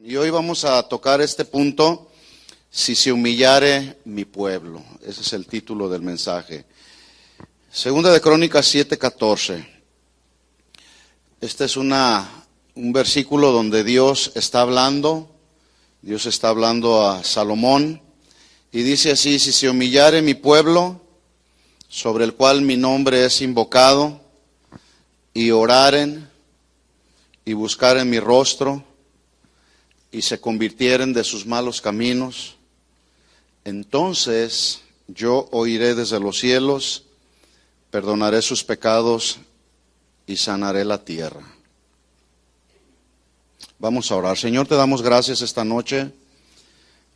Y hoy vamos a tocar este punto, si se humillare mi pueblo. Ese es el título del mensaje. Segunda de Crónicas 7:14. Este es un versículo donde Dios está hablando a Salomón y dice así: si se humillare mi pueblo, sobre el cual mi nombre es invocado, y oraren y buscaren mi rostro, y se convirtieren de sus malos caminos, entonces yo oiré desde los cielos, perdonaré sus pecados y sanaré la tierra. Vamos a orar. Señor, te damos gracias esta noche.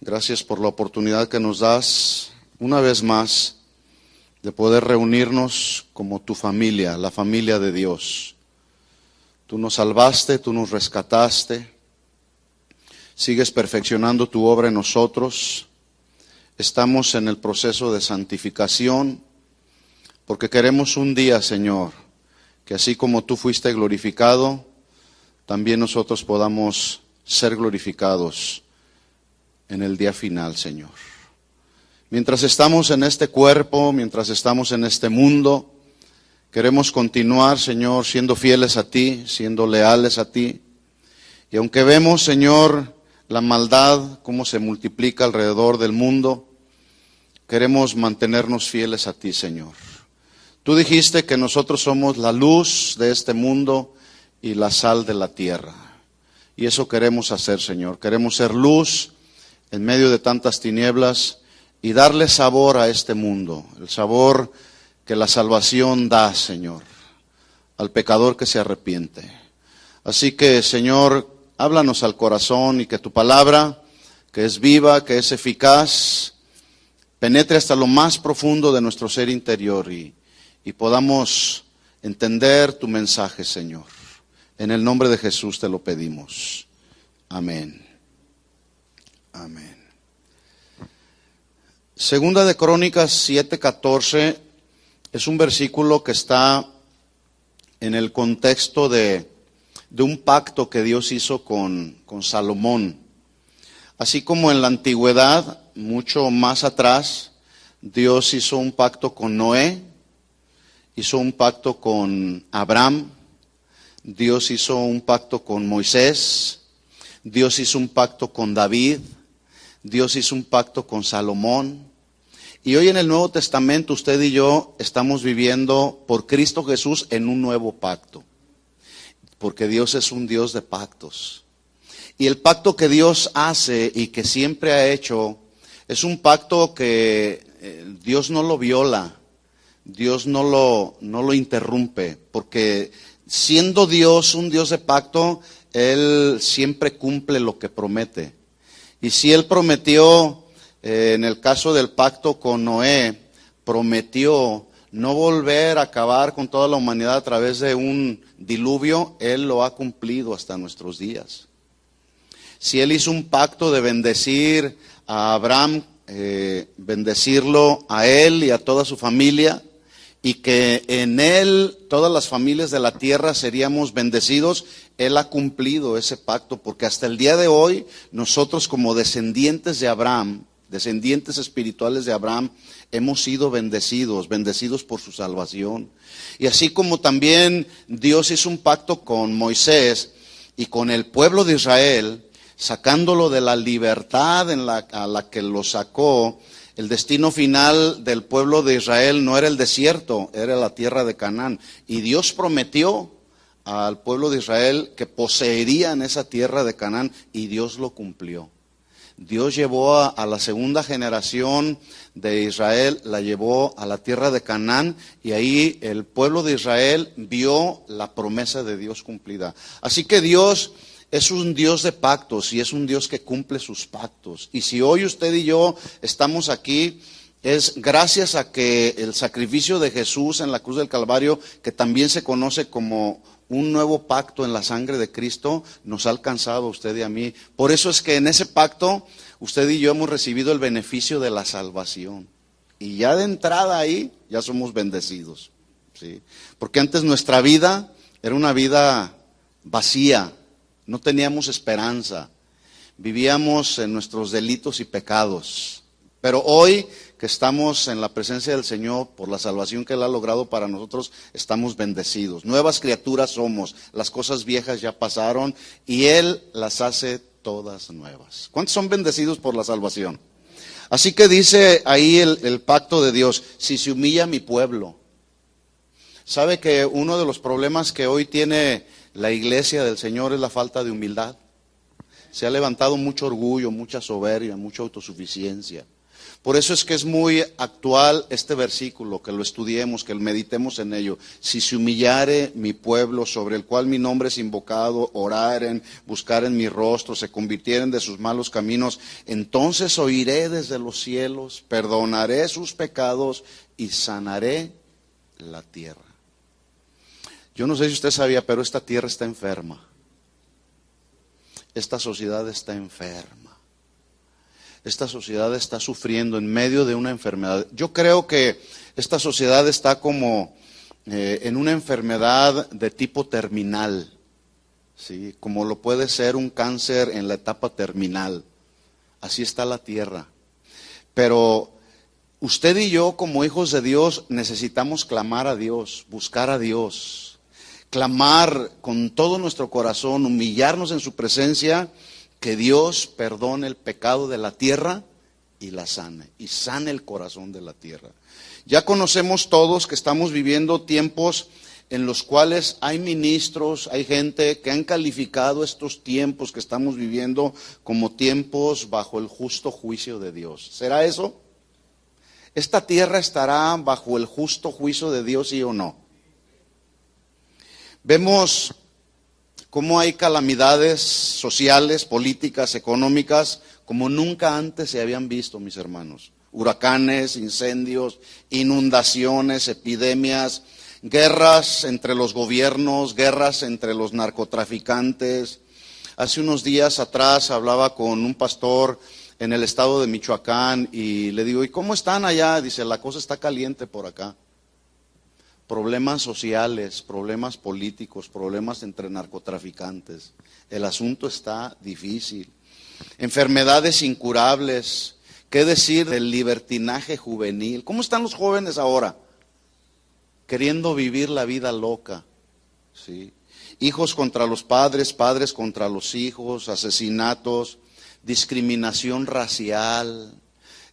Gracias por la oportunidad que nos das una vez más de poder reunirnos como tu familia, la familia de Dios. Tú nos salvaste, tú nos rescataste. Sigues perfeccionando tu obra en nosotros. Estamos en el proceso de santificación, porque queremos un día, Señor, que así como tú fuiste glorificado, también nosotros podamos ser glorificados en el día final, Señor. Mientras estamos en este cuerpo, mientras estamos en este mundo, queremos continuar, Señor, siendo fieles a ti, siendo leales a ti. Y aunque vemos, Señor, la maldad, cómo se multiplica alrededor del mundo, queremos mantenernos fieles a ti, Señor. Tú dijiste que nosotros somos la luz de este mundo y la sal de la tierra. Y eso queremos hacer, Señor. Queremos ser luz en medio de tantas tinieblas y darle sabor a este mundo, el sabor que la salvación da, Señor, al pecador que se arrepiente. Así que, Señor, háblanos al corazón y que tu palabra, que es viva, que es eficaz, penetre hasta lo más profundo de nuestro ser interior y podamos entender tu mensaje, Señor. En el nombre de Jesús te lo pedimos. Amén. Amén. Segunda de Crónicas 7:14 es un versículo que está en el contexto de un pacto que Dios hizo con Salomón. Así como en la antigüedad, mucho más atrás, Dios hizo un pacto con Noé, hizo un pacto con Abraham, Dios hizo un pacto con Moisés, Dios hizo un pacto con David, Dios hizo un pacto con Salomón. Y hoy en el Nuevo Testamento usted y yo estamos viviendo por Cristo Jesús en un nuevo pacto. Porque Dios es un Dios de pactos. Y el pacto que Dios hace y que siempre ha hecho es un pacto que Dios no lo viola, Dios no lo interrumpe, porque siendo Dios un Dios de pacto, Él siempre cumple lo que promete. Y si Él prometió, en el caso del pacto con Noé, prometió no volver a acabar con toda la humanidad a través de un diluvio, Él lo ha cumplido hasta nuestros días. Si Él hizo un pacto de bendecir a Abraham, bendecirlo a él y a toda su familia, y que en él todas las familias de la tierra seríamos bendecidos, Él ha cumplido ese pacto, porque hasta el día de hoy nosotros como descendientes de Abraham, descendientes espirituales de Abraham, hemos sido bendecidos por su salvación. Y así como también Dios hizo un pacto con Moisés y con el pueblo de Israel, sacándolo de la libertad a la que lo sacó, el destino final del pueblo de Israel no era el desierto, era la tierra de Canaán. Y Dios prometió al pueblo de Israel que poseerían esa tierra de Canaán, y Dios lo cumplió. Dios llevó a la segunda generación de Israel, la llevó a la tierra de Canaán, y ahí el pueblo de Israel vio la promesa de Dios cumplida. Así que Dios es un Dios de pactos y es un Dios que cumple sus pactos. Y si hoy usted y yo estamos aquí, es gracias a que el sacrificio de Jesús en la cruz del Calvario, que también se conoce como un nuevo pacto en la sangre de Cristo, nos ha alcanzado a usted y a mí. Por eso es que en ese pacto usted y yo hemos recibido el beneficio de la salvación. Y ya de entrada ahí ya somos bendecidos, ¿sí? Porque antes nuestra vida era una vida vacía, no teníamos esperanza. vivíamos en nuestros delitos y pecados. Pero hoy que estamos en la presencia del Señor, por la salvación que Él ha logrado para nosotros, estamos bendecidos. Nuevas criaturas somos, las cosas viejas ya pasaron y Él las hace todas nuevas. ¿Cuántos son bendecidos por la salvación? Así que dice ahí el pacto de Dios, si se humilla mi pueblo. ¿Sabe que uno de los problemas que hoy tiene la iglesia del Señor es la falta de humildad? Se ha levantado mucho orgullo, mucha soberbia, mucha autosuficiencia. Por eso es que es muy actual este versículo, que lo estudiemos, que meditemos en ello. Si se humillare mi pueblo, sobre el cual mi nombre es invocado, oraren, buscaren mi rostro, se convirtieren de sus malos caminos, entonces oiré desde los cielos, perdonaré sus pecados y sanaré la tierra. Yo no sé si usted sabía, pero esta tierra está enferma. Esta sociedad está enferma. Esta sociedad está sufriendo en medio de una enfermedad. Yo creo que esta sociedad está como en una enfermedad de tipo terminal, ¿sí? Como lo puede ser un cáncer en la etapa terminal. Así está la tierra. Pero usted y yo, como hijos de Dios, necesitamos clamar a Dios, buscar a Dios, clamar con todo nuestro corazón, humillarnos en su presencia, que Dios perdone el pecado de la tierra y la sane, y sane el corazón de la tierra. Ya conocemos todos que estamos viviendo tiempos en los cuales hay ministros, hay gente que han calificado estos tiempos que estamos viviendo como tiempos bajo el justo juicio de Dios. ¿Será eso? ¿Esta tierra estará bajo el justo juicio de Dios, sí o no? Vemos cómo hay calamidades sociales, políticas, económicas, como nunca antes se habían visto, mis hermanos. Huracanes, incendios, inundaciones, epidemias, guerras entre los gobiernos, guerras entre los narcotraficantes. Hace unos días atrás hablaba con un pastor en el estado de Michoacán y le digo, ¿y cómo están allá? Dice, la cosa está caliente por acá. Problemas sociales, problemas políticos, problemas entre narcotraficantes. El asunto está difícil. Enfermedades incurables. ¿Qué decir del libertinaje juvenil? ¿Cómo están los jóvenes ahora? Queriendo vivir la vida loca. ¿Sí? Hijos contra los padres, padres contra los hijos, asesinatos, discriminación racial.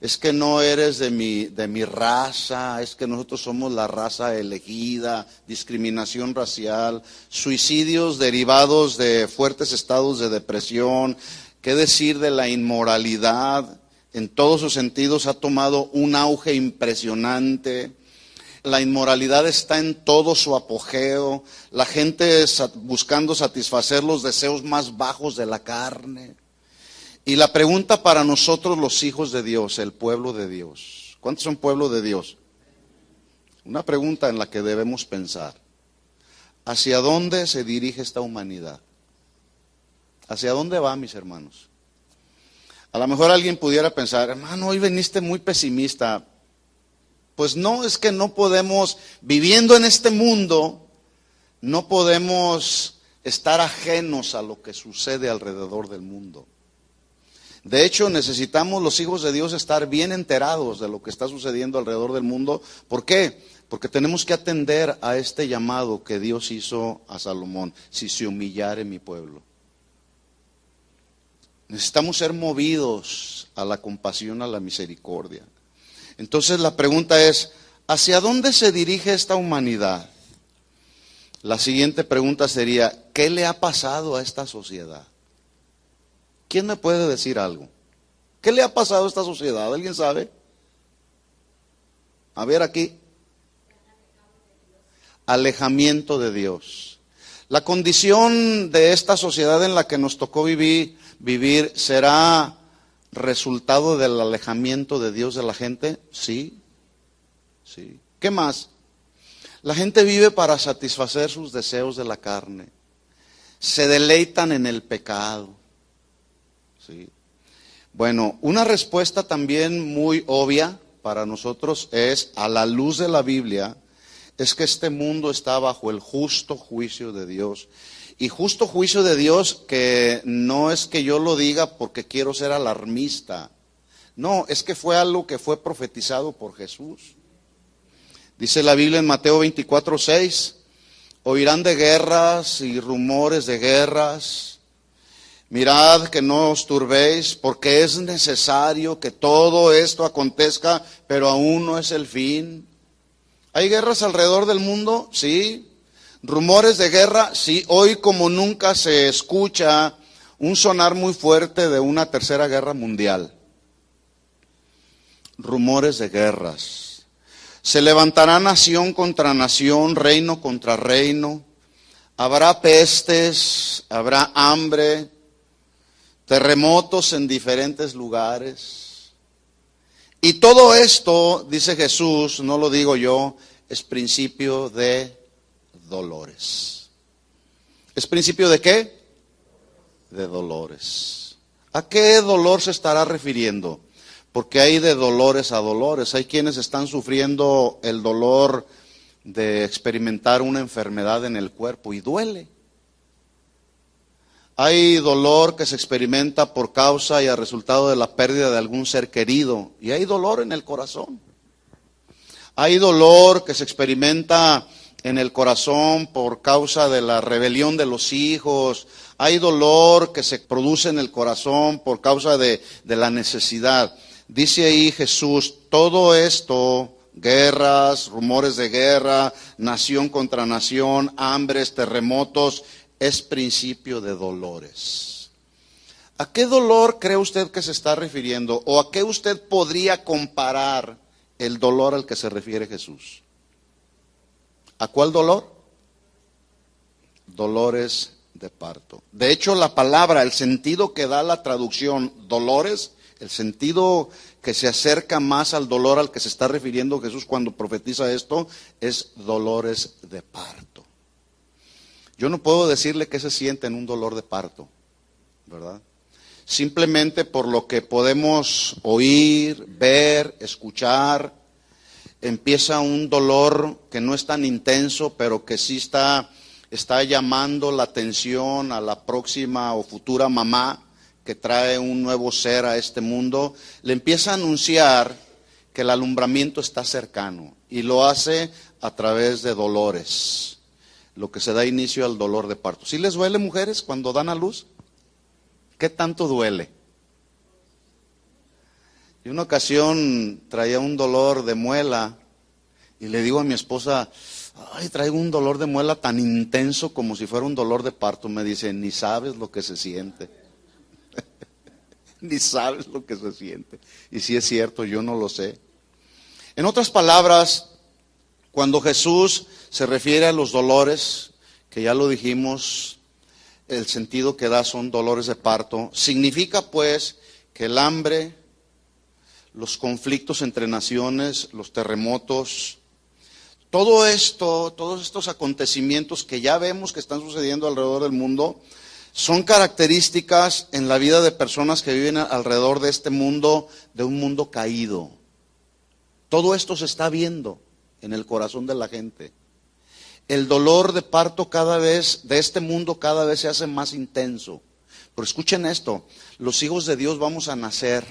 Es que no eres de mi raza, es que nosotros somos la raza elegida, discriminación racial, suicidios derivados de fuertes estados de depresión. ¿Qué decir de la inmoralidad? En todos sus sentidos ha tomado un auge impresionante. La inmoralidad está en todo su apogeo, la gente buscando satisfacer los deseos más bajos de la carne. Y la pregunta para nosotros los hijos de Dios, el pueblo de Dios, ¿cuántos son pueblo de Dios? Una pregunta en la que debemos pensar. ¿Hacia dónde se dirige esta humanidad? ¿Hacia dónde va, mis hermanos? A lo mejor alguien pudiera pensar, hermano, hoy veniste muy pesimista. Pues no, es que no podemos, viviendo en este mundo, no podemos estar ajenos a lo que sucede alrededor del mundo. De hecho, necesitamos los hijos de Dios estar bien enterados de lo que está sucediendo alrededor del mundo. ¿Por qué? Porque tenemos que atender a este llamado que Dios hizo a Salomón, si se humillare mi pueblo. Necesitamos ser movidos a la compasión, a la misericordia. Entonces la pregunta es, ¿hacia dónde se dirige esta humanidad? La siguiente pregunta sería, ¿qué le ha pasado a esta sociedad? ¿Quién me puede decir algo? ¿Qué le ha pasado a esta sociedad? ¿Alguien sabe? A ver aquí. Alejamiento de Dios. La condición de esta sociedad en la que nos tocó vivir será resultado del alejamiento de Dios de la gente. Sí, sí. ¿Qué más? La gente vive para satisfacer sus deseos de la carne. Se deleitan en el pecado. Sí. Bueno, una respuesta también muy obvia para nosotros es, a la luz de la Biblia, es que este mundo está bajo el justo juicio de Dios. Y justo juicio de Dios, que no es que yo lo diga porque quiero ser alarmista. No, es que fue algo que fue profetizado por Jesús. Dice la Biblia en Mateo 24:6, oirán de guerras y rumores de guerras. Mirad que no os turbéis, porque es necesario que todo esto acontezca, pero aún no es el fin. ¿Hay guerras alrededor del mundo? Sí. ¿Rumores de guerra? Sí. Hoy como nunca se escucha un sonar muy fuerte de una tercera guerra mundial. Rumores de guerras. Se levantará nación contra nación, reino contra reino. Habrá pestes, habrá hambre, terremotos en diferentes lugares. Y todo esto, dice Jesús, no lo digo yo, es principio de dolores. ¿Es principio de qué? De dolores. ¿A qué dolor se estará refiriendo? Porque hay de dolores a dolores. Hay quienes están sufriendo el dolor de experimentar una enfermedad en el cuerpo y duele. Hay dolor que se experimenta por causa y a resultado de la pérdida de algún ser querido, y hay dolor en el corazón. Hay dolor que se experimenta en el corazón por causa de la rebelión de los hijos. Hay dolor que se produce en el corazón por causa de la necesidad. Dice ahí Jesús, todo esto, guerras, rumores de guerra, nación contra nación, hambres, terremotos, es principio de dolores. ¿A qué dolor cree usted que se está refiriendo? ¿O a qué usted podría comparar el dolor al que se refiere Jesús? ¿A cuál dolor? Dolores de parto. De hecho, la palabra, el sentido que da la traducción dolores, el sentido que se acerca más al dolor al que se está refiriendo Jesús cuando profetiza esto, es dolores de parto. Yo no puedo decirle qué se siente en un dolor de parto, ¿verdad? Simplemente por lo que podemos oír, ver, escuchar, empieza un dolor que no es tan intenso, pero que sí está llamando la atención a la próxima o futura mamá que trae un nuevo ser a este mundo. Le empieza a anunciar que el alumbramiento está cercano y lo hace a través de dolores, lo que se da inicio al dolor de parto. ¿Sí les duele, mujeres, cuando dan a luz? ¿Qué tanto duele? Y una ocasión traía un dolor de muela y le digo a mi esposa, ay, traigo un dolor de muela tan intenso como si fuera un dolor de parto. Me dice, ni sabes lo que se siente. Ni sabes lo que se siente. Y sí es cierto, yo no lo sé. En otras palabras, cuando Jesús se refiere a los dolores, que ya lo dijimos, el sentido que da son dolores de parto, significa pues que el hambre, los conflictos entre naciones, los terremotos, todo esto, todos estos acontecimientos que ya vemos que están sucediendo alrededor del mundo, son características en la vida de personas que viven alrededor de este mundo, de un mundo caído. Todo esto se está viendo en el corazón de la gente. El dolor de parto de este mundo cada vez se hace más intenso. Pero escuchen esto, los hijos de Dios vamos a nacer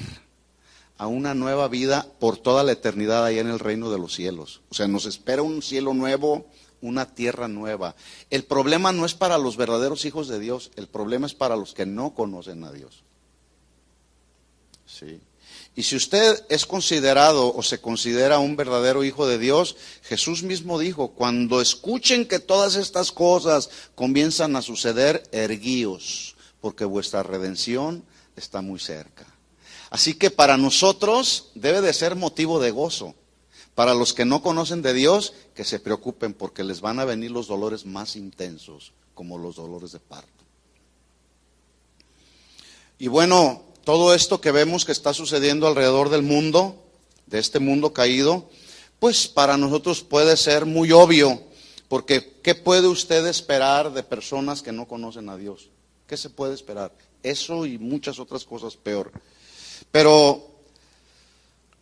a una nueva vida por toda la eternidad allá en el reino de los cielos. O sea, nos espera un cielo nuevo, una tierra nueva. El problema no es para los verdaderos hijos de Dios, el problema es para los que no conocen a Dios. Sí. Y si usted es considerado o se considera un verdadero hijo de Dios, Jesús mismo dijo, cuando escuchen que todas estas cosas comienzan a suceder, erguíos, porque vuestra redención está muy cerca. Así que para nosotros debe de ser motivo de gozo. Para los que no conocen de Dios, que se preocupen porque les van a venir los dolores más intensos, como los dolores de parto. Y bueno, todo esto que vemos que está sucediendo alrededor del mundo, de este mundo caído, pues para nosotros puede ser muy obvio, porque ¿qué puede usted esperar de personas que no conocen a Dios? ¿Qué se puede esperar? Eso y muchas otras cosas peor. Pero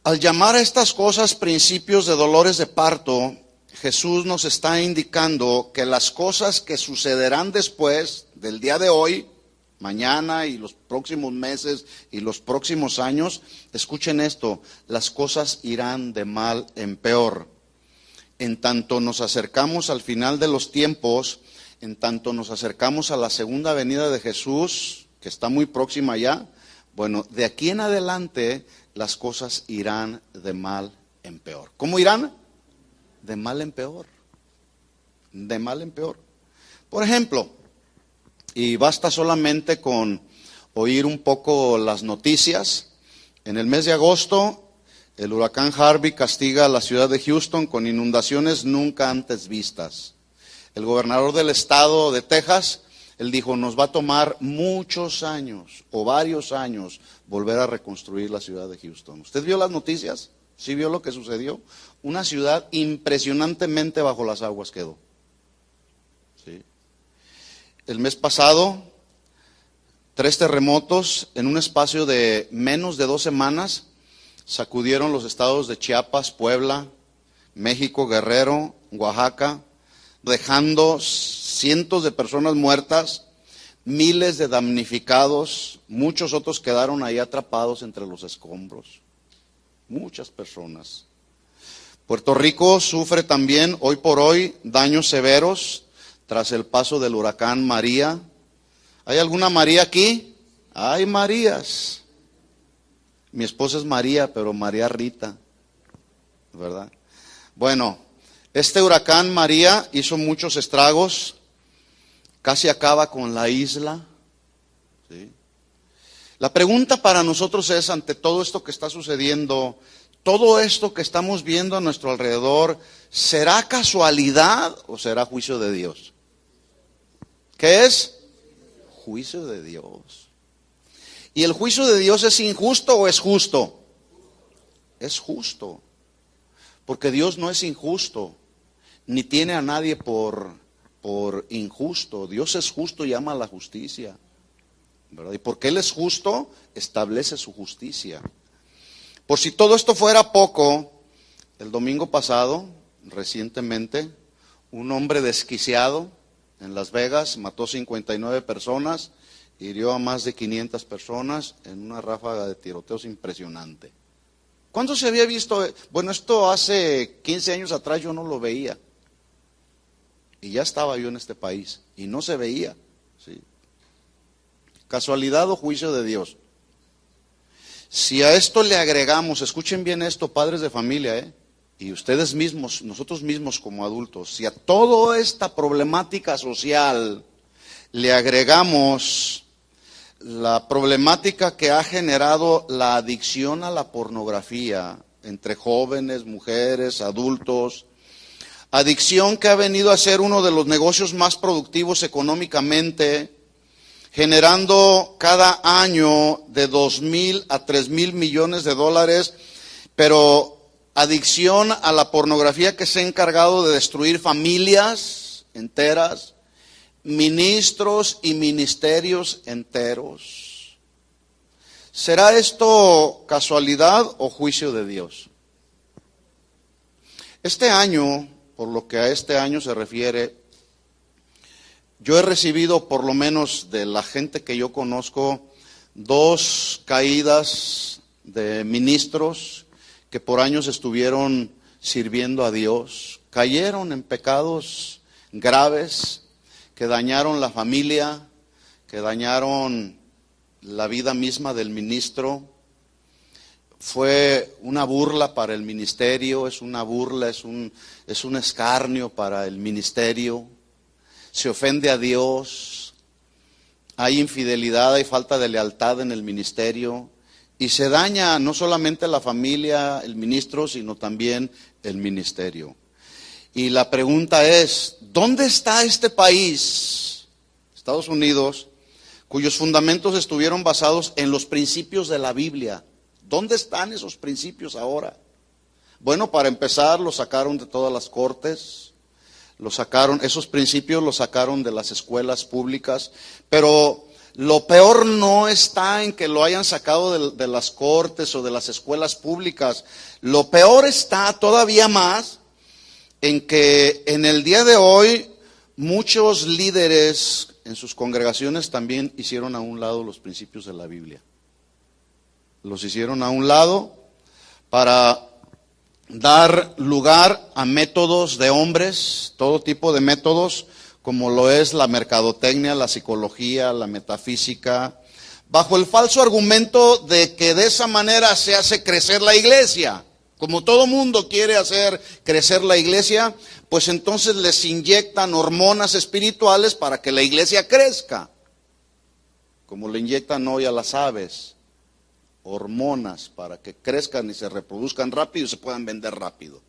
al llamar a estas cosas principios de dolores de parto, Jesús nos está indicando que las cosas que sucederán después del día de hoy, mañana y los próximos meses y los próximos años, escuchen esto, las cosas irán de mal en peor. En tanto nos acercamos al final de los tiempos, en tanto nos acercamos a la segunda venida de Jesús, que está muy próxima ya, bueno, de aquí en adelante las cosas irán de mal en peor. ¿Cómo irán? De mal en peor. De mal en peor. Por ejemplo, y basta solamente con oír un poco las noticias, en el mes de agosto el huracán Harvey castiga a la ciudad de Houston con inundaciones nunca antes vistas. El gobernador del estado de Texas, él dijo, nos va a tomar muchos años o varios años volver a reconstruir la ciudad de Houston. ¿Usted vio las noticias? ¿Sí vio lo que sucedió? Una ciudad impresionantemente bajo las aguas quedó. ¿Sí? El mes pasado, 3 terremotos en un espacio de menos de 2 semanas sacudieron los estados de Chiapas, Puebla, México, Guerrero, Oaxaca, dejando cientos de personas muertas, miles de damnificados, muchos otros quedaron ahí atrapados entre los escombros. Muchas personas. Puerto Rico sufre también hoy por hoy daños severos tras el paso del huracán María. ¿Hay alguna María aquí? Hay Marías. Mi esposa es María, pero María Rita, ¿verdad? Bueno, este huracán María hizo muchos estragos, casi acaba con la isla. ¿Sí? La pregunta para nosotros es, ante todo esto que está sucediendo, todo esto que estamos viendo a nuestro alrededor, ¿será casualidad o será juicio de Dios? ¿Qué es? Juicio de Dios. ¿Y el juicio de Dios es injusto o es justo? Es justo. Porque Dios no es injusto, ni tiene a nadie por injusto. Dios es justo y ama la justicia, ¿verdad? Y porque Él es justo, establece su justicia. Por si todo esto fuera poco, el domingo pasado, recientemente, un hombre desquiciado en Las Vegas mató 59 personas, hirió a más de 500 personas en una ráfaga de tiroteos impresionante. ¿Cuándo se había visto? Bueno, esto hace 15 años atrás yo no lo veía. Y ya estaba yo en este país y no se veía. ¿Sí? ¿Casualidad o juicio de Dios? Si a esto le agregamos, escuchen bien esto, padres de familia, y ustedes mismos, nosotros mismos como adultos, si a toda esta problemática social le agregamos la problemática que ha generado la adicción a la pornografía entre jóvenes, mujeres, adultos, adicción que ha venido a ser uno de los negocios más productivos económicamente, generando cada año de 2,000 a 3,000 millones de dólares, pero adicción a la pornografía que se ha encargado de destruir familias enteras, ministros y ministerios enteros. ¿Será esto casualidad o juicio de Dios? Este año, por lo que a este año se refiere, yo he recibido, por lo menos de la gente que yo conozco, 2 caídas de ministros que por años estuvieron sirviendo a Dios. Cayeron en pecados graves que dañaron la familia, que dañaron la vida misma del ministro. Fue una burla para el ministerio, es una burla, es un escarnio para el ministerio. Se ofende a Dios, hay infidelidad, hay falta de lealtad en el ministerio y se daña no solamente la familia, el ministro, sino también el ministerio. Y la pregunta es, ¿dónde está este país, Estados Unidos, cuyos fundamentos estuvieron basados en los principios de la Biblia? ¿Dónde están esos principios ahora? Bueno, para empezar, los sacaron de todas las cortes. Esos principios los sacaron de las escuelas públicas, pero lo peor no está en que lo hayan sacado de las cortes o de las escuelas públicas. Lo peor está todavía más en que en el día de hoy muchos líderes en sus congregaciones también hicieron a un lado los principios de la Biblia. Los hicieron a un lado para dar lugar a métodos de hombres, todo tipo de métodos, como lo es la mercadotecnia, la psicología, la metafísica, bajo el falso argumento de que de esa manera se hace crecer la iglesia. Como todo mundo quiere hacer crecer la iglesia, pues entonces les inyectan hormonas espirituales para que la iglesia crezca, como le inyectan hoy a las aves, hormonas para que crezcan y se reproduzcan rápido y se puedan vender rápido,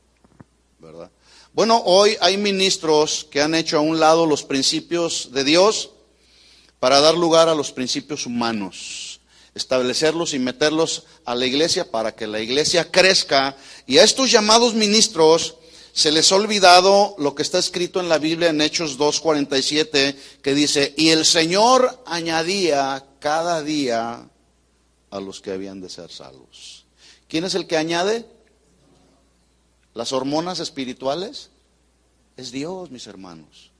¿verdad? Bueno, hoy hay ministros que han hecho a un lado los principios de Dios para dar lugar a los principios humanos, establecerlos y meterlos a la iglesia para que la iglesia crezca. Y a estos llamados ministros se les ha olvidado lo que está escrito en la Biblia en Hechos 2:47, que dice: y el Señor añadía cada día a los que habían de ser salvos. ¿Quién es el que añade? ¿Las hormonas espirituales? Es Dios, mis hermanos.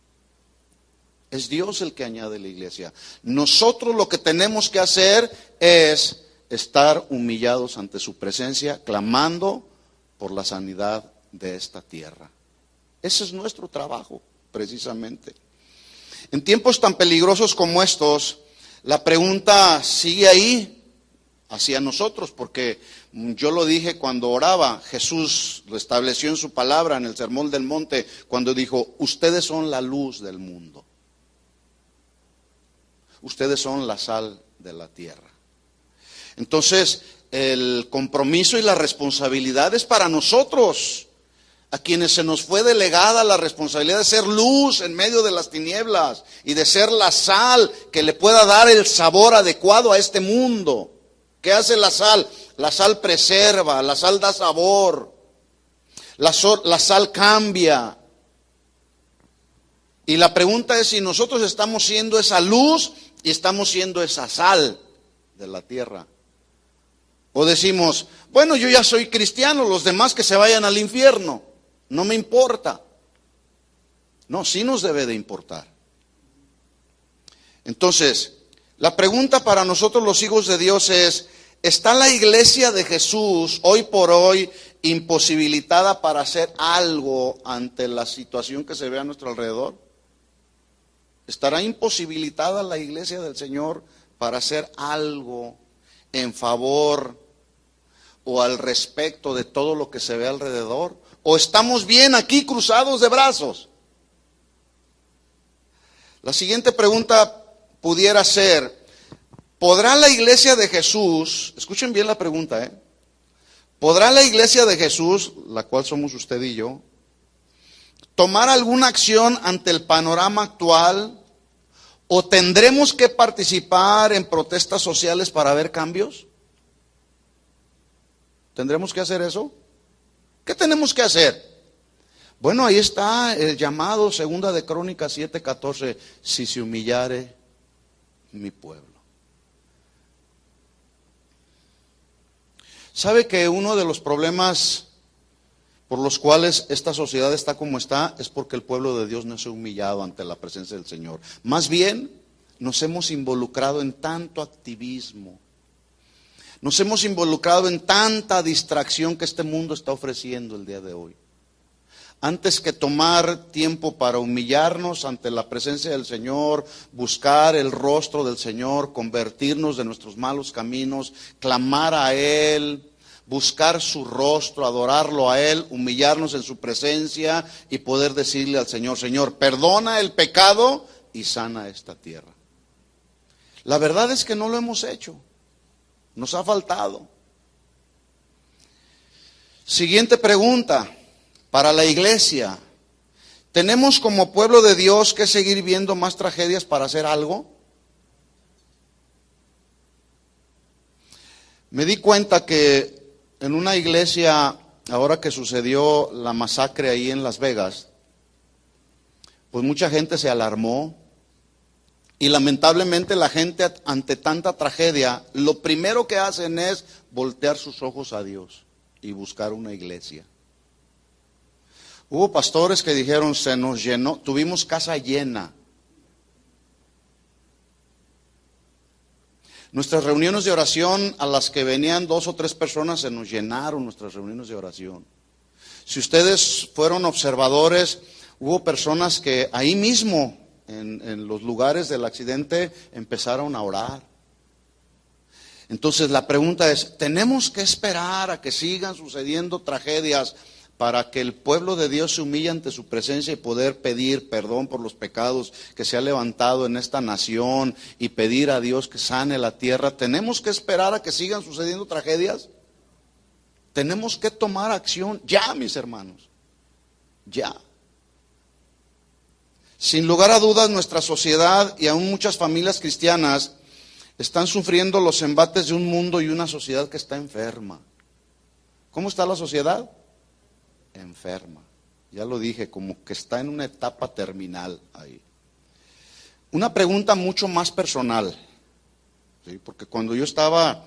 Es Dios el que añade la iglesia. Nosotros lo que tenemos que hacer es estar humillados ante su presencia, clamando por la sanidad de esta tierra. Ese es nuestro trabajo, precisamente. En tiempos tan peligrosos como estos, la pregunta sigue ahí hacia nosotros, porque yo lo dije cuando oraba. Jesús lo estableció en su palabra, en el Sermón del Monte, cuando dijo: ustedes son la luz del mundo. Ustedes son la sal de la tierra. Entonces, el compromiso y la responsabilidad es para nosotros, a quienes se nos fue delegada la responsabilidad de ser luz en medio de las tinieblas y de ser la sal que le pueda dar el sabor adecuado a este mundo. ¿Qué hace la sal? La sal preserva, la sal da sabor, la sal cambia. Y la pregunta es si nosotros estamos siendo esa luz y estamos siendo esa sal de la tierra. O decimos: bueno, yo ya soy cristiano, los demás que se vayan al infierno, no me importa. No, sí nos debe de importar. Entonces, la pregunta para nosotros los hijos de Dios es: ¿está la iglesia de Jesús hoy por hoy imposibilitada para hacer algo ante la situación que se ve a nuestro alrededor? ¿Estará imposibilitada la iglesia del Señor para hacer algo en favor o al respecto de todo lo que se ve alrededor? ¿O estamos bien aquí cruzados de brazos? La siguiente pregunta pudiera ser: ¿podrá la iglesia de Jesús, escuchen bien la pregunta, ¿podrá la iglesia de Jesús, la cual somos usted y yo, tomar alguna acción ante el panorama actual? ¿O tendremos que participar en protestas sociales para ver cambios? ¿Tendremos que hacer eso? ¿Qué tenemos que hacer? Bueno, ahí está el llamado, segunda de Crónicas 7:14, si se humillare mi pueblo. ¿Sabe que uno de los problemas por los cuales esta sociedad está como está es porque el pueblo de Dios no se ha humillado ante la presencia del Señor? Más bien, nos hemos involucrado en tanto activismo, nos hemos involucrado en tanta distracción que este mundo está ofreciendo el día de hoy. Antes que tomar tiempo para humillarnos ante la presencia del Señor, buscar el rostro del Señor, convertirnos de nuestros malos caminos, clamar a Él, buscar su rostro, adorarlo a Él, humillarnos en su presencia y poder decirle al Señor: Señor, perdona el pecado y sana esta tierra. La verdad es que no lo hemos hecho, nos ha faltado. Siguiente pregunta para la iglesia: ¿tenemos como pueblo de Dios que seguir viendo más tragedias para hacer algo? Me di cuenta que en una iglesia, ahora que sucedió la masacre ahí en Las Vegas, pues mucha gente se alarmó y lamentablemente la gente ante tanta tragedia, lo primero que hacen es voltear sus ojos a Dios y buscar una iglesia. Hubo pastores que dijeron, se nos llenó, tuvimos casa llena. Nuestras reuniones de oración, a las que venían 2 o 3 personas, se nos llenaron nuestras reuniones de oración. Si ustedes fueron observadores, hubo personas que ahí mismo, en los lugares del accidente, empezaron a orar. Entonces la pregunta es, ¿tenemos que esperar a que sigan sucediendo tragedias para que el pueblo de Dios se humille ante su presencia y poder pedir perdón por los pecados que se ha levantado en esta nación y pedir a Dios que sane la tierra? ¿Tenemos que esperar a que sigan sucediendo tragedias? Tenemos que tomar acción ya, mis hermanos, ya. Sin lugar a dudas, nuestra sociedad y aún muchas familias cristianas están sufriendo los embates de un mundo y una sociedad que está enferma. ¿Cómo está la sociedad? Enferma. Ya lo dije, como que está en una etapa terminal ahí. Una pregunta mucho más personal, ¿sí? Porque cuando yo estaba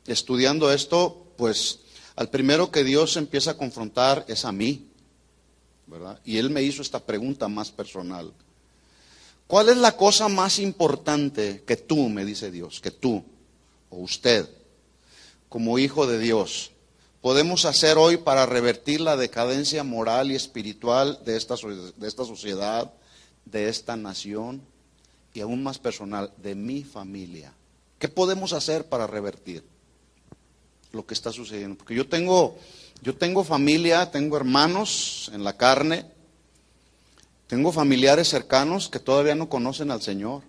estudiando esto, pues al primero que Dios empieza a confrontar es a mí, ¿verdad? Y Él me hizo esta pregunta más personal. ¿Cuál es la cosa más importante que tú, me dice Dios, que tú o usted, como hijo de Dios, podemos hacer hoy para revertir la decadencia moral y espiritual de esta sociedad, de esta nación y aún más personal, de mi familia? ¿Qué podemos hacer para revertir lo que está sucediendo? Porque yo tengo familia, tengo hermanos en la carne, tengo familiares cercanos que todavía no conocen al Señor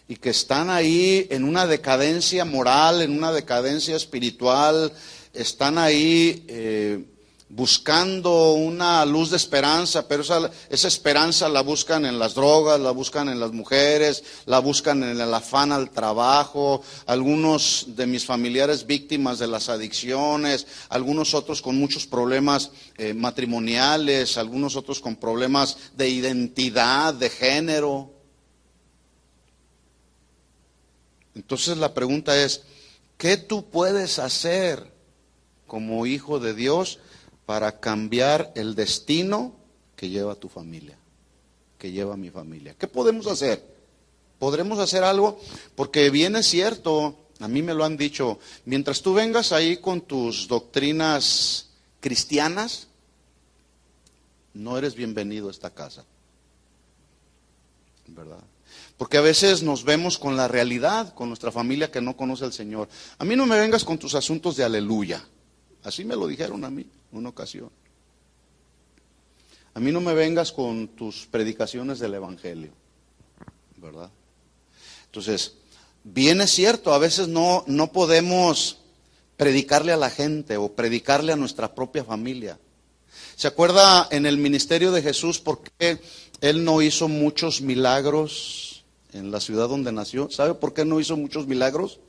y que están ahí en una decadencia moral, en una decadencia espiritual, están ahí buscando una luz de esperanza, pero esa esperanza la buscan en las drogas, la buscan en las mujeres, la buscan en el afán al trabajo. Algunos de mis familiares víctimas de las adicciones, algunos otros con muchos problemas matrimoniales, algunos otros con problemas de identidad, de género. Entonces la pregunta es, ¿qué tú puedes hacer como hijo de Dios para cambiar el destino que lleva tu familia, que lleva mi familia? ¿Qué podemos hacer? ¿Podremos hacer algo? Porque bien es cierto, a mí me lo han dicho, mientras tú vengas ahí con tus doctrinas cristianas, no eres bienvenido a esta casa, ¿verdad? Porque a veces nos vemos con la realidad, con nuestra familia que no conoce al Señor. A mí no me vengas con tus asuntos de aleluya. Así me lo dijeron a mí en una ocasión. A mí no me vengas con tus predicaciones del Evangelio, ¿verdad? Entonces, bien es cierto, a veces no podemos predicarle a la gente o predicarle a nuestra propia familia. ¿Se acuerda en el ministerio de Jesús por qué Él no hizo muchos milagros en la ciudad donde nació? ¿Sabe por qué no hizo muchos milagros?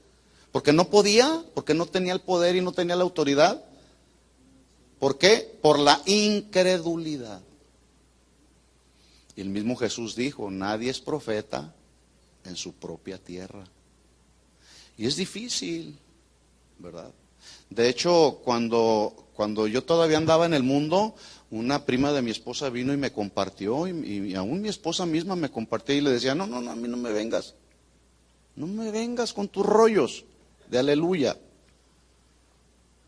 Porque no podía, porque no tenía el poder y no tenía la autoridad. ¿Por qué? Por la incredulidad. Y el mismo Jesús dijo, nadie es profeta en su propia tierra. Y es difícil, ¿verdad? De hecho, cuando yo todavía andaba en el mundo, una prima de mi esposa vino y me compartió, y aún mi esposa misma me compartió y le decía, no, a mí no me vengas. No me vengas con tus rollos de aleluya,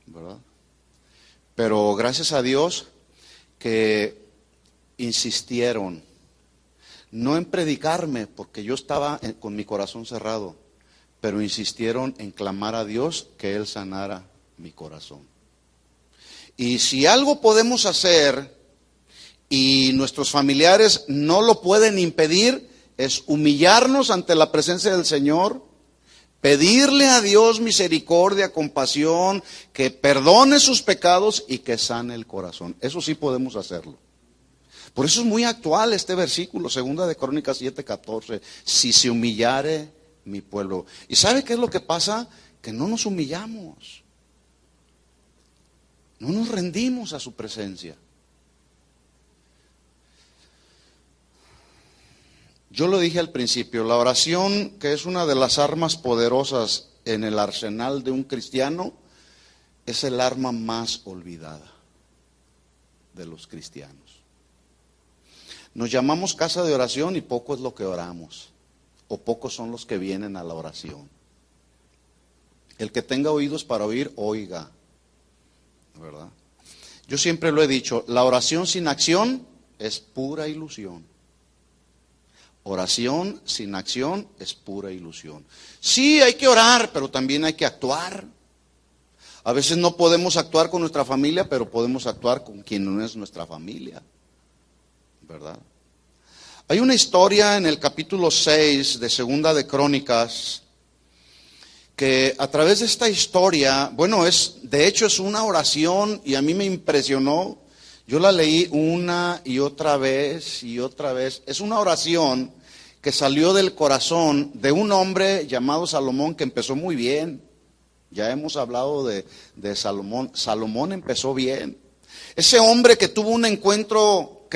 ¿verdad? Pero gracias a Dios que insistieron, no en predicarme, porque yo estaba con mi corazón cerrado, pero insistieron en clamar a Dios que Él sanara mi corazón. Y si algo podemos hacer y nuestros familiares no lo pueden impedir, es humillarnos ante la presencia del Señor, pedirle a Dios misericordia, compasión, que perdone sus pecados y que sane el corazón. Eso sí podemos hacerlo. Por eso es muy actual este versículo, 2 de Crónicas 7:14. Si se humillare mi pueblo. ¿Y sabe qué es lo que pasa? Que no nos humillamos. No nos rendimos a su presencia. Yo lo dije al principio, la oración, que es una de las armas poderosas en el arsenal de un cristiano, es el arma más olvidada. de los cristianos. Nos llamamos casa de oración y poco es lo que oramos, o pocos son los que vienen a la oración. El que tenga oídos para oír, oiga, ¿verdad? Yo siempre lo he dicho, la oración sin acción es pura ilusión. Oración sin acción es pura ilusión. Sí, hay que orar, pero también hay que actuar. A veces no podemos actuar con nuestra familia, pero podemos actuar con quien no es nuestra familia, ¿verdad? Hay una historia en el capítulo 6 de Segunda de Crónicas, que a través de esta historia, bueno, de hecho es una oración y a mí me impresionó. Yo la leí una y otra vez y otra vez. Es una oración que salió del corazón de un hombre llamado Salomón, que empezó muy bien. Ya hemos hablado de Salomón. Salomón empezó bien. Ese hombre que tuvo un encuentro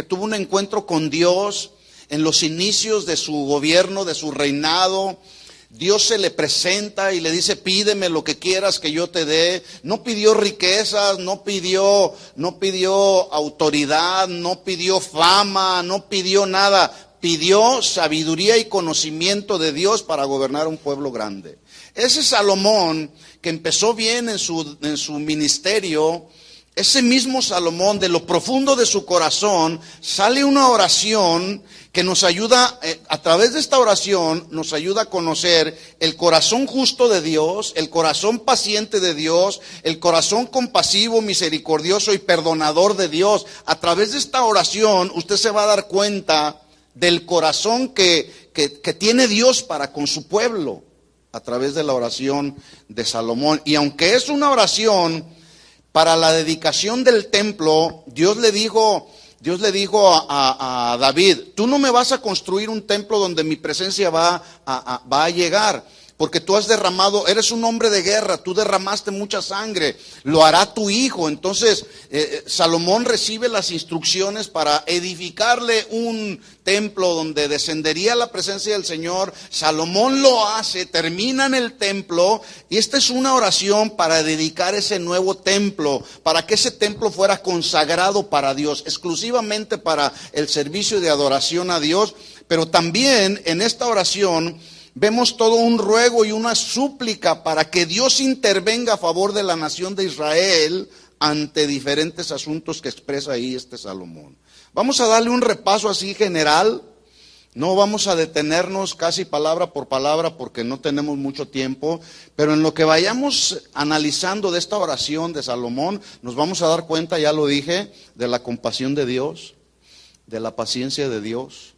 con Dios en los inicios de su gobierno, de su reinado. Dios se le presenta y le dice, pídeme lo que quieras que yo te dé. No pidió riquezas, no pidió autoridad, no pidió fama, no pidió nada. Pidió sabiduría y conocimiento de Dios para gobernar un pueblo grande. Ese Salomón que empezó bien en su ministerio, ese mismo Salomón, de lo profundo de su corazón, sale una oración que nos ayuda, a través de esta oración, nos ayuda a conocer el corazón justo de Dios, el corazón paciente de Dios, el corazón compasivo, misericordioso y perdonador de Dios. A través de esta oración, usted se va a dar cuenta del corazón que tiene Dios para con su pueblo, a través de la oración de Salomón. Y aunque es una oración para la dedicación del templo, Dios le dijo a David, tú no me vas a construir un templo donde mi presencia va a llegar, porque tú has derramado, eres un hombre de guerra, tú derramaste mucha sangre, lo hará tu hijo. Entonces Salomón recibe las instrucciones para edificarle un templo donde descendería la presencia del Señor. Salomón lo hace, termina en el templo, y esta es una oración para dedicar ese nuevo templo, para que ese templo fuera consagrado para Dios, exclusivamente para el servicio de adoración a Dios. Pero también en esta oración vemos todo un ruego y una súplica para que Dios intervenga a favor de la nación de Israel ante diferentes asuntos que expresa ahí este Salomón. Vamos a darle un repaso así general. No vamos a detenernos casi palabra por palabra porque no tenemos mucho tiempo, pero en lo que vayamos analizando de esta oración de Salomón, nos vamos a dar cuenta, ya lo dije, de la compasión de Dios, de la paciencia de Dios,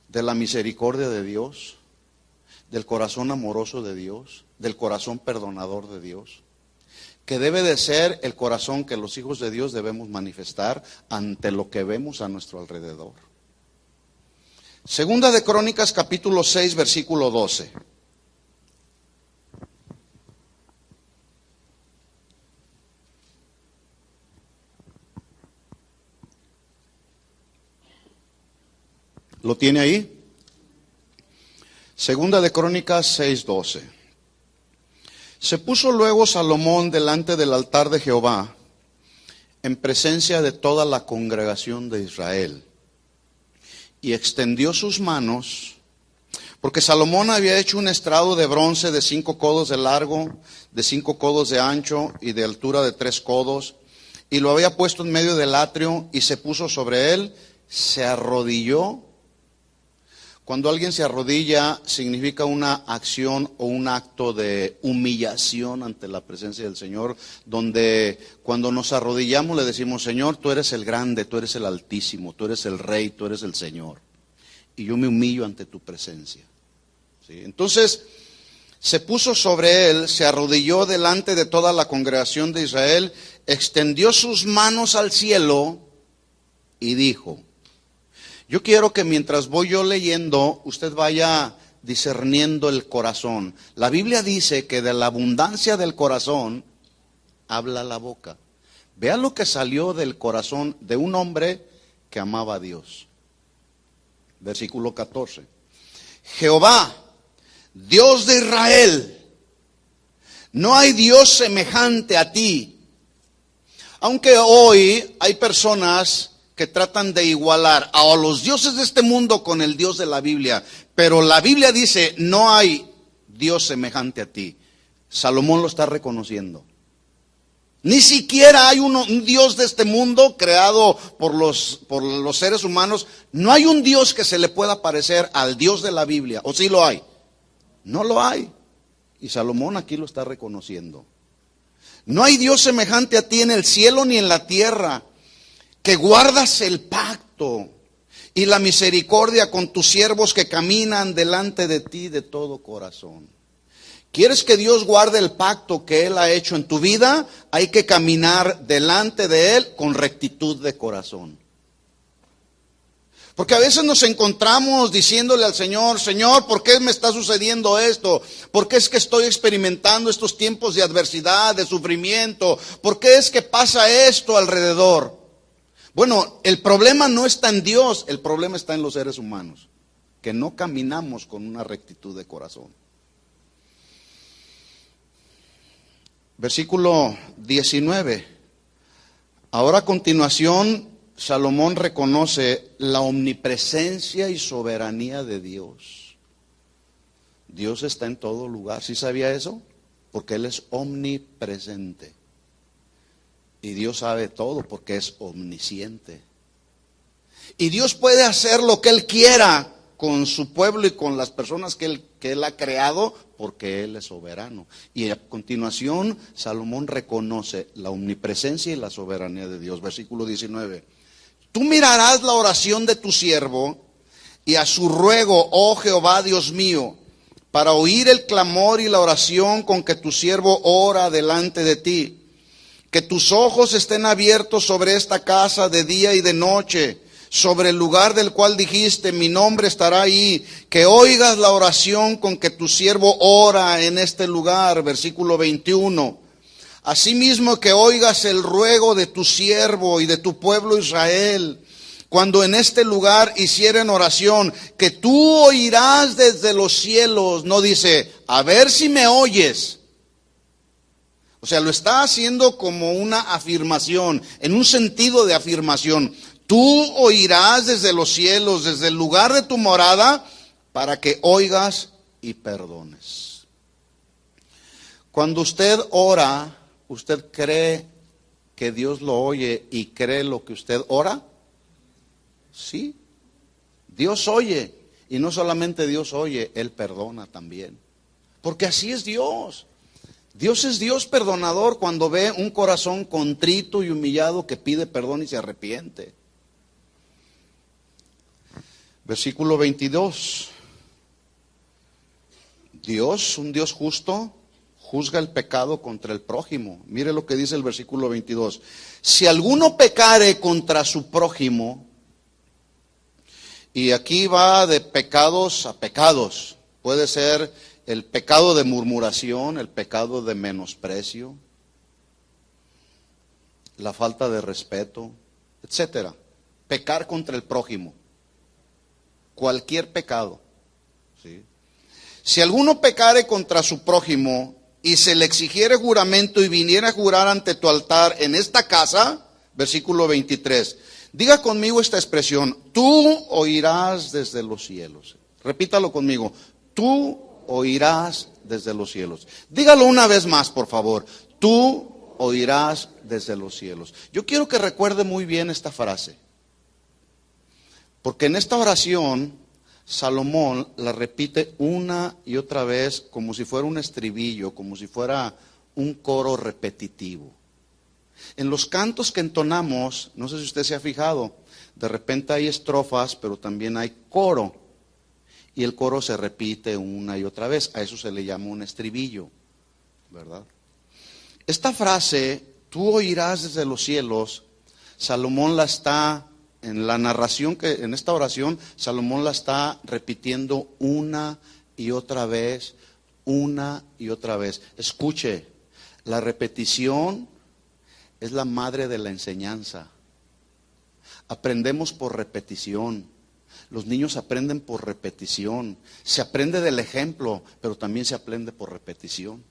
de la misericordia de Dios, del corazón amoroso de Dios, del corazón perdonador de Dios, que debe de ser el corazón que los hijos de Dios debemos manifestar ante lo que vemos a nuestro alrededor. Segunda de Crónicas, capítulo 6, versículo 12. ¿Lo tiene ahí? Segunda de Crónicas 6:12. Se puso luego Salomón delante del altar de Jehová, en presencia de toda la congregación de Israel, y extendió sus manos, porque Salomón había hecho un estrado de bronce de 5 codos de largo, de 5 codos de ancho y de altura de 3 codos, y lo había puesto en medio del atrio, y se puso sobre él, se arrodilló. Cuando alguien se arrodilla, significa una acción o un acto de humillación ante la presencia del Señor, donde cuando nos arrodillamos le decimos, Señor, tú eres el grande, tú eres el altísimo, tú eres el rey, tú eres el Señor, y yo me humillo ante tu presencia. ¿Sí? Entonces, se puso sobre él, se arrodilló delante de toda la congregación de Israel, extendió sus manos al cielo y dijo, yo quiero que mientras voy yo leyendo, usted vaya discerniendo el corazón. La Biblia dice que de la abundancia del corazón habla la boca. Vea lo que salió del corazón de un hombre que amaba a Dios. Versículo 14. Jehová, Dios de Israel, no hay Dios semejante a ti, Aunque hoy hay personas que tratan de igualar a los dioses de este mundo con el Dios de la Biblia, pero la Biblia dice, no hay Dios semejante a ti. Salomón lo está reconociendo. Ni siquiera hay un Dios de este mundo creado por los seres humanos. No hay un Dios que se le pueda parecer al Dios de la Biblia. ¿O sí lo hay? No lo hay. Y Salomón aquí lo está reconociendo. No hay Dios semejante a ti en el cielo ni en la tierra, que guardas el pacto y la misericordia con tus siervos que caminan delante de ti de todo corazón. ¿Quieres que Dios guarde el pacto que Él ha hecho en tu vida? Hay que caminar delante de Él con rectitud de corazón. Porque a veces nos encontramos diciéndole al Señor, Señor, ¿por qué me está sucediendo esto? ¿Por qué es que estoy experimentando estos tiempos de adversidad, de sufrimiento? ¿Por qué es que pasa esto alrededor? Bueno, el problema no está en Dios, el problema está en los seres humanos, que no caminamos con una rectitud de corazón. Versículo 19. Ahora a continuación, Salomón reconoce la omnipresencia y soberanía de Dios. Dios está en todo lugar. ¿Sí sabía eso? Porque Él es omnipresente. Y Dios sabe todo porque es omnisciente. Y Dios puede hacer lo que Él quiera con su pueblo y con las personas que Él ha creado, porque Él es soberano. Y a continuación, Salomón reconoce la omnipresencia y la soberanía de Dios. Versículo 19. Tú mirarás la oración de tu siervo y a su ruego, oh Jehová Dios mío, para oír el clamor y la oración con que tu siervo ora delante de ti. Que tus ojos estén abiertos sobre esta casa de día y de noche, sobre el lugar del cual dijiste, mi nombre estará ahí. Que oigas la oración con que tu siervo ora en este lugar. Versículo 21. Asimismo que oigas el ruego de tu siervo y de tu pueblo Israel, cuando en este lugar hicieren oración, que tú oirás desde los cielos. No dice, a ver si me oyes. O sea, lo está haciendo como una afirmación, en un sentido de afirmación. Tú oirás desde los cielos, desde el lugar de tu morada, para que oigas y perdones. Cuando usted ora, ¿usted cree que Dios lo oye y cree lo que usted ora? Sí, Dios oye. Y no solamente Dios oye, Él perdona también. Porque así es Dios. Dios es Dios perdonador cuando ve un corazón contrito y humillado que pide perdón y se arrepiente. Versículo 22. Dios, un Dios justo, juzga el pecado contra el prójimo. Mire lo que dice el versículo 22. Si alguno pecare contra su prójimo, y aquí va de pecados a pecados, puede ser el pecado de murmuración, el pecado de menosprecio, la falta de respeto, etcétera. Pecar contra el prójimo. Cualquier pecado. ¿Sí? Si alguno pecare contra su prójimo y se le exigiere juramento y viniera a jurar ante tu altar en esta casa, versículo 23. Diga conmigo esta expresión, tú oirás desde los cielos. Repítalo conmigo, tú oirás desde los cielos. Dígalo una vez más, por favor. Tú oirás desde los cielos. Yo quiero que recuerde muy bien esta frase. Porque en esta oración, Salomón la repite una y otra vez como si fuera un estribillo, como si fuera un coro repetitivo. En los cantos que entonamos, no sé si usted se ha fijado, de repente hay estrofas, pero también hay coro. Y el coro se repite una y otra vez. A eso se le llama un estribillo, ¿verdad? Esta frase, tú oirás desde los cielos, Salomón la está, en la narración, en esta oración, Salomón la está repitiendo una y otra vez, una y otra vez. Escuche, la repetición es la madre de la enseñanza. Aprendemos por repetición. Los niños aprenden por repetición. Se aprende del ejemplo, pero también se aprende por repetición.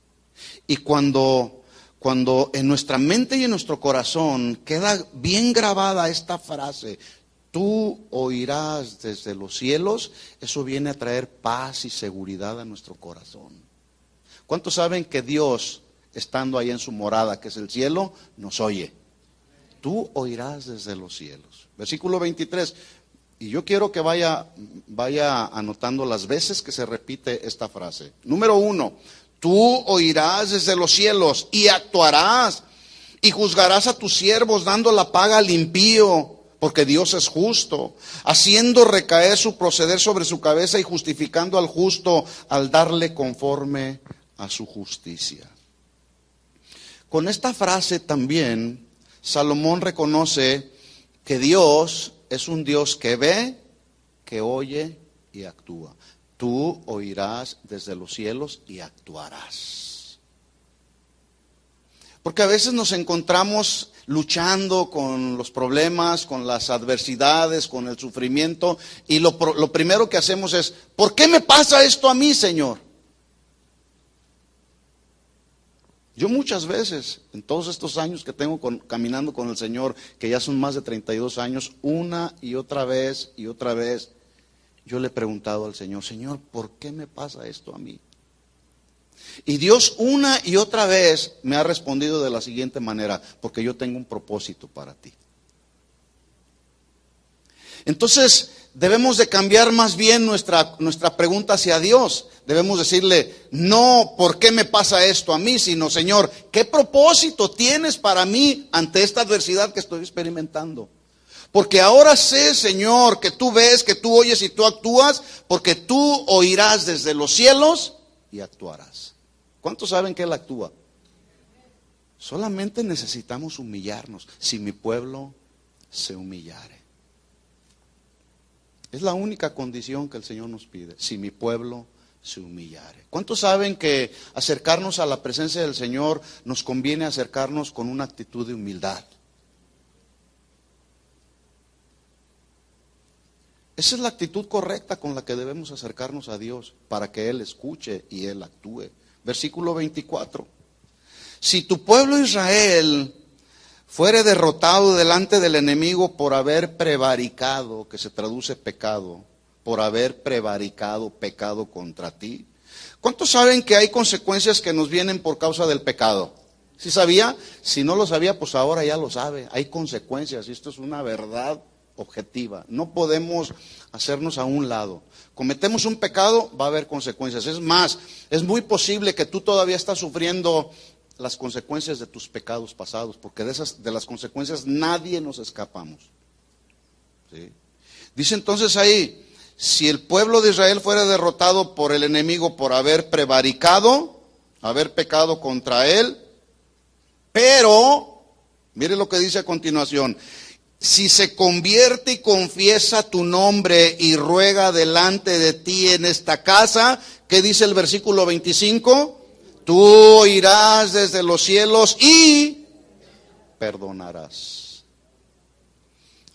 Y cuando cuando en nuestra mente y en nuestro corazón queda bien grabada esta frase, tú oirás desde los cielos, eso viene a traer paz y seguridad a nuestro corazón. ¿Cuántos saben que Dios, estando ahí en su morada, que es el cielo, nos oye? Tú oirás desde los cielos. Versículo 23. Y yo quiero que vaya anotando las veces que se repite esta frase. Número 1, tú oirás desde los cielos y actuarás y juzgarás a tus siervos dando la paga al impío, porque Dios es justo, haciendo recaer su proceder sobre su cabeza y justificando al justo al darle conforme a su justicia. Con esta frase también Salomón reconoce que Dios es un Dios que ve, que oye y actúa. Tú oirás desde los cielos y actuarás. Porque a veces nos encontramos luchando con los problemas, con las adversidades, con el sufrimiento, y lo primero que hacemos es, ¿por qué me pasa esto a mí, Señor? Yo muchas veces, en todos estos años que tengo caminando con el Señor, que ya son más de 32 años, una y otra vez, yo le he preguntado al Señor, Señor, ¿por qué me pasa esto a mí? Y Dios una y otra vez me ha respondido de la siguiente manera, porque yo tengo un propósito para ti. Entonces, debemos de cambiar más bien nuestra pregunta hacia Dios. Debemos decirle, no, ¿por qué me pasa esto a mí? Sino, Señor, ¿qué propósito tienes para mí ante esta adversidad que estoy experimentando? Porque ahora sé, Señor, que tú ves, que tú oyes y tú actúas, porque tú oirás desde los cielos y actuarás. ¿Cuántos saben que Él actúa? Solamente necesitamos humillarnos. Si mi pueblo se humillare. Es la única condición que el Señor nos pide. Si mi pueblo se humillare. ¿Cuántos saben que acercarnos a la presencia del Señor nos conviene acercarnos con una actitud de humildad? Esa es la actitud correcta con la que debemos acercarnos a Dios para que Él escuche y Él actúe. Versículo 24. Si tu pueblo Israel fuere derrotado delante del enemigo por haber prevaricado, que se traduce pecado, por haber prevaricado, pecado contra ti. ¿Cuántos saben que hay consecuencias que nos vienen por causa del pecado? ¿Sí sabía? Si no lo sabía, pues ahora ya lo sabe. Hay consecuencias y esto es una verdad objetiva. No podemos hacernos a un lado. Cometemos un pecado, va a haber consecuencias. Es más, es muy posible que tú todavía estás sufriendo las consecuencias de tus pecados pasados, porque de las consecuencias nadie nos escapamos. ¿Sí? Dice entonces ahí, si el pueblo de Israel fuera derrotado por el enemigo por haber prevaricado, haber pecado contra él, pero, mire lo que dice a continuación, si se convierte y confiesa tu nombre y ruega delante de ti en esta casa, ¿qué dice el versículo 25? Tú oirás desde los cielos y perdonarás.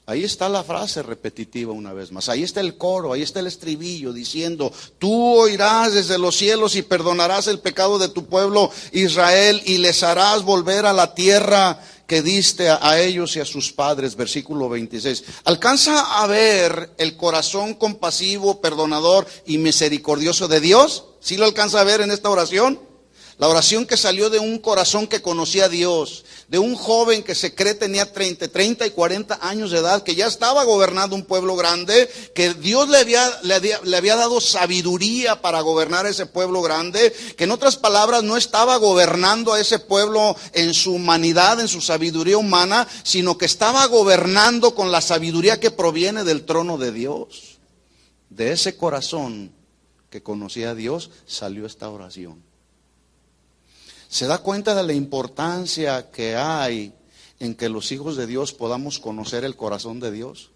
Ahí está la frase repetitiva una vez más. Ahí está el coro, ahí está el estribillo diciendo, tú oirás desde los cielos y perdonarás el pecado de tu pueblo Israel y les harás volver a la tierra que diste a ellos y a sus padres. Versículo 26. ¿Alcanza a ver el corazón compasivo, perdonador y misericordioso de Dios? ¿Sí lo alcanza a ver en esta oración? La oración que salió de un corazón que conocía a Dios, de un joven que se cree tenía 30 y 40 años de edad, que ya estaba gobernando un pueblo grande, que Dios le había dado sabiduría para gobernar ese pueblo grande, que en otras palabras no estaba gobernando a ese pueblo en su humanidad, en su sabiduría humana, sino que estaba gobernando con la sabiduría que proviene del trono de Dios. De ese corazón que conocía a Dios salió esta oración. ¿Se da cuenta de la importancia que hay en que los hijos de Dios podamos conocer el corazón de Dios?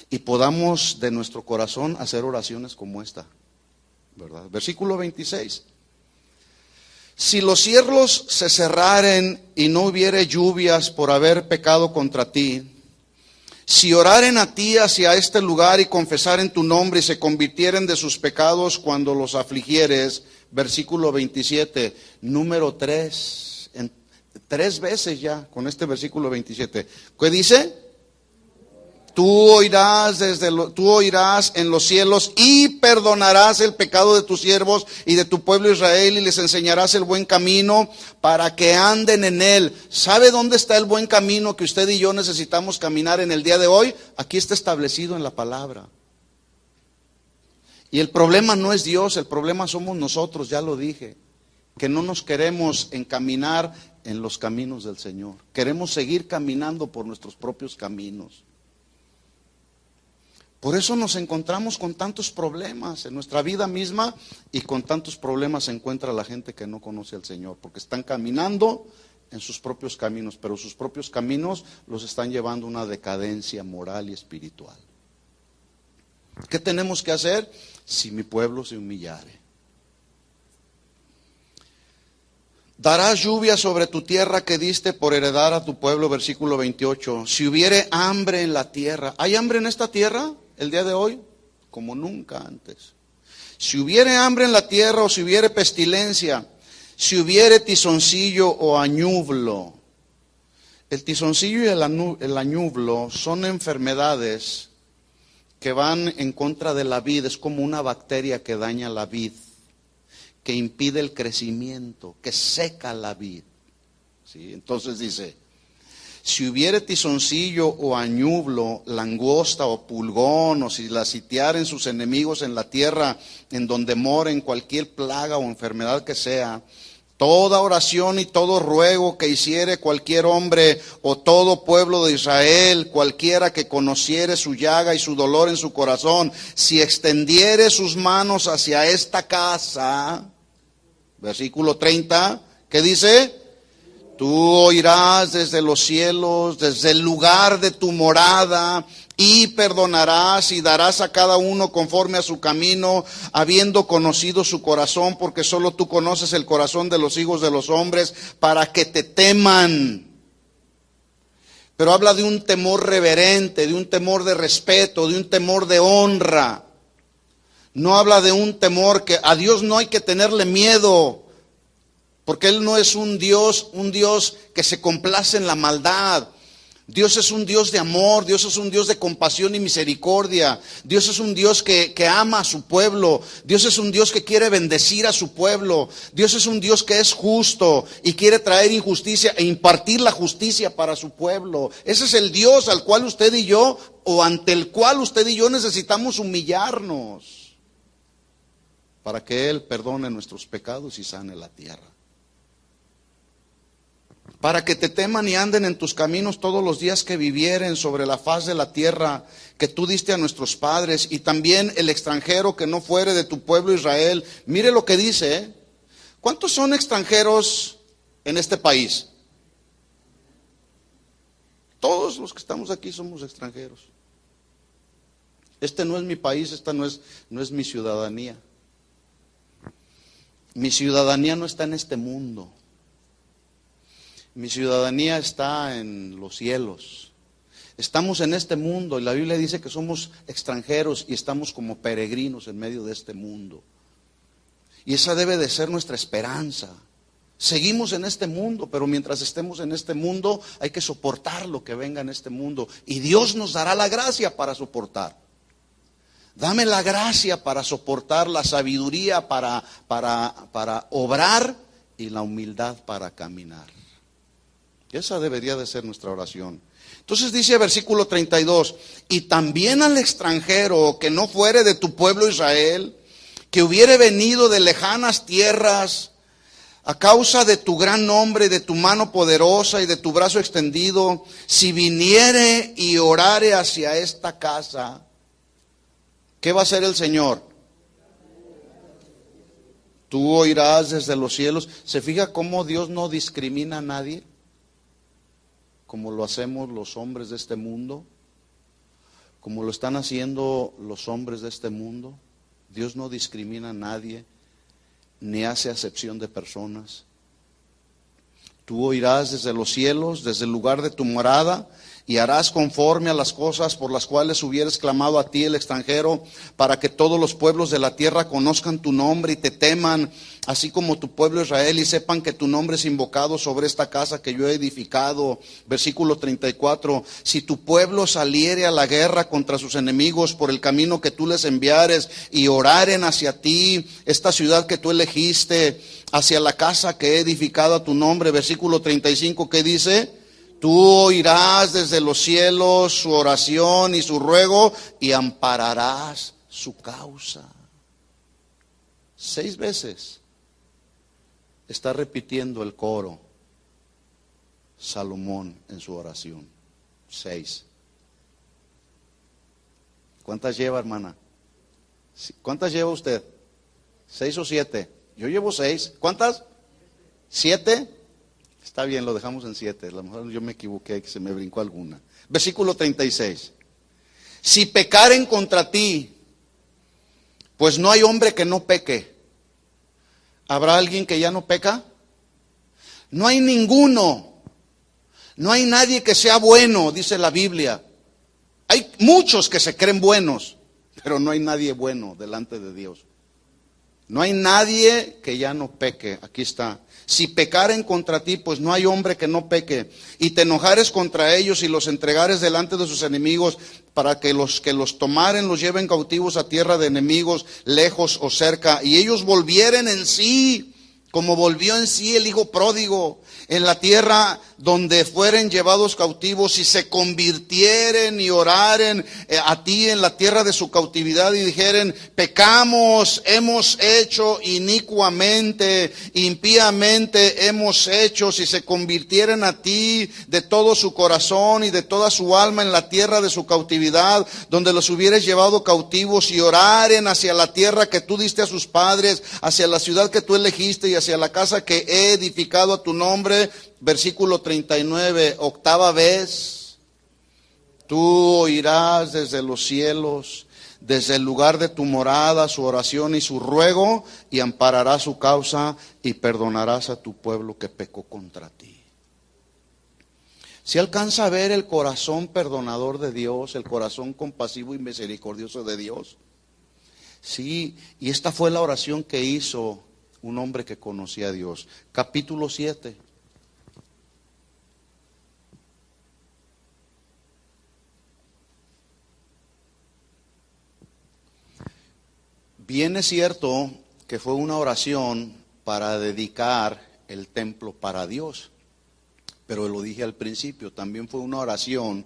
Y podamos de nuestro corazón hacer oraciones como esta, ¿verdad? Versículo 26. Si los cielos se cerraren y no hubiere lluvias por haber pecado contra ti, si oraren a ti hacia este lugar y confesaren tu nombre y se convirtieren de sus pecados cuando los afligieres, versículo 27, número 3, en 3 veces ya con este versículo 27. ¿Qué dice? Tú oirás en los cielos y perdonarás el pecado de tus siervos y de tu pueblo Israel y les enseñarás el buen camino para que anden en él. ¿Sabe dónde está el buen camino que usted y yo necesitamos caminar en el día de hoy? Aquí está establecido en la palabra. Y el problema no es Dios, el problema somos nosotros, ya lo dije, que no nos queremos encaminar en los caminos del Señor. Queremos seguir caminando por nuestros propios caminos. Por eso nos encontramos con tantos problemas en nuestra vida misma y con tantos problemas se encuentra la gente que no conoce al Señor, porque están caminando en sus propios caminos, pero sus propios caminos los están llevando a una decadencia moral y espiritual. ¿Qué tenemos que hacer? Si mi pueblo se humillare. Darás lluvia sobre tu tierra que diste por heredar a tu pueblo, versículo 28. Si hubiere hambre en la tierra. ¿Hay hambre en esta tierra el día de hoy? Como nunca antes. Si hubiere hambre en la tierra o si hubiere pestilencia, si hubiere tizoncillo o añublo. El tizoncillo y el añublo son enfermedades que van en contra de la vid. Es como una bacteria que daña la vid, que impide el crecimiento, que seca la vid. ¿Sí? Entonces dice, si hubiere tizoncillo o añublo, langosta o pulgón, o si la sitiaren sus enemigos en la tierra en donde moren, cualquier plaga o enfermedad que sea, toda oración y todo ruego que hiciere cualquier hombre o todo pueblo de Israel, cualquiera que conociere su llaga y su dolor en su corazón, si extendiere sus manos hacia esta casa, versículo 30, ¿qué dice? Tú oirás desde los cielos, desde el lugar de tu morada, y perdonarás y darás a cada uno conforme a su camino, habiendo conocido su corazón, porque solo tú conoces el corazón de los hijos de los hombres, para que te teman. Pero habla de un temor reverente, de un temor de respeto, de un temor de honra. No habla de un temor que a Dios no hay que tenerle miedo, porque Él no es un Dios que se complace en la maldad. Dios es un Dios de amor, Dios es un Dios de compasión y misericordia. Dios es un Dios que ama a su pueblo. Dios es un Dios que quiere bendecir a su pueblo. Dios es un Dios que es justo y quiere traer injusticia e impartir la justicia para su pueblo. Ese es el Dios al cual usted y yo, o ante el cual usted y yo necesitamos humillarnos, para que Él perdone nuestros pecados y sane la tierra. Para que te teman y anden en tus caminos todos los días que vivieren sobre la faz de la tierra que tú diste a nuestros padres, y también el extranjero que no fuere de tu pueblo Israel. Mire lo que dice, ¿eh? ¿Cuántos son extranjeros en este país? Todos los que estamos aquí somos extranjeros. Este no es mi país, esta no es mi ciudadanía. Mi ciudadanía no está en este mundo. Mi ciudadanía está en los cielos. Estamos en este mundo y la Biblia dice que somos extranjeros y estamos como peregrinos en medio de este mundo. Y esa debe de ser nuestra esperanza. Seguimos en este mundo, pero mientras estemos en este mundo hay que soportar lo que venga en este mundo. Y Dios nos dará la gracia para soportar. Dame la gracia para soportar, la sabiduría para obrar y la humildad para caminar. Esa debería de ser nuestra oración. Entonces dice versículo 32, y también al extranjero que no fuere de tu pueblo Israel, que hubiere venido de lejanas tierras, a causa de tu gran nombre, de tu mano poderosa y de tu brazo extendido, si viniere y orare hacia esta casa, ¿qué va a hacer el Señor? Tú oirás desde los cielos. ¿Se fija cómo Dios no discrimina a nadie? Como lo hacemos los hombres de este mundo, como lo están haciendo los hombres de este mundo. Dios no discrimina a nadie, ni hace acepción de personas. Tú oirás desde los cielos, desde el lugar de tu morada, Y harás conforme a las cosas por las cuales hubieres clamado a ti el extranjero, para que todos los pueblos de la tierra conozcan tu nombre y te teman, así como tu pueblo Israel, y sepan que tu nombre es invocado sobre esta casa que yo he edificado. Versículo 34, si tu pueblo saliere a la guerra contra sus enemigos por el camino que tú les enviares, y oraren hacia ti, esta ciudad que tú elegiste, hacia la casa que he edificado a tu nombre. Versículo 35, ¿qué dice? Tú oirás desde los cielos su oración y su ruego y ampararás su causa. 6 veces está repitiendo el coro Salomón en su oración. 6. ¿Cuántas lleva, hermana? ¿Cuántas lleva usted? 6 o 7. Yo llevo 6. ¿Cuántas? 7. Está bien, lo dejamos en 7. A lo mejor yo me equivoqué, que se me brincó alguna. Versículo 36. Si pecaren contra ti, pues no hay hombre que no peque. ¿Habrá alguien que ya no peca? No hay ninguno. No hay nadie que sea bueno, dice la Biblia. Hay muchos que se creen buenos, pero no hay nadie bueno delante de Dios. No hay nadie que ya no peque. Aquí está. Si pecaren contra ti, pues no hay hombre que no peque. Y te enojares contra ellos y los entregares delante de sus enemigos, para que los tomaren los lleven cautivos a tierra de enemigos, lejos o cerca. Y ellos volvieren en sí, como volvió en sí el hijo pródigo, en la tierra donde fueren llevados cautivos, y se convirtieren y oraren a ti en la tierra de su cautividad, y dijeren: pecamos, hemos hecho inicuamente, impíamente hemos hecho. Si se convirtieren a ti de todo su corazón y de toda su alma en la tierra de su cautividad, donde los hubieres llevado cautivos, y oraren hacia la tierra que tú diste a sus padres, hacia la ciudad que tú elegiste y hacia la casa que he edificado a tu nombre. Versículo 39, 8ª vez, tú oirás desde los cielos, desde el lugar de tu morada, su oración y su ruego, y ampararás su causa y perdonarás a tu pueblo que pecó contra ti. Si alcanza a ver el corazón perdonador de Dios, el corazón compasivo y misericordioso de Dios. Sí, y esta fue la oración que hizo un hombre que conocía a Dios. Capítulo 7. Bien es cierto que fue una oración para dedicar el templo para Dios, pero lo dije al principio, también fue una oración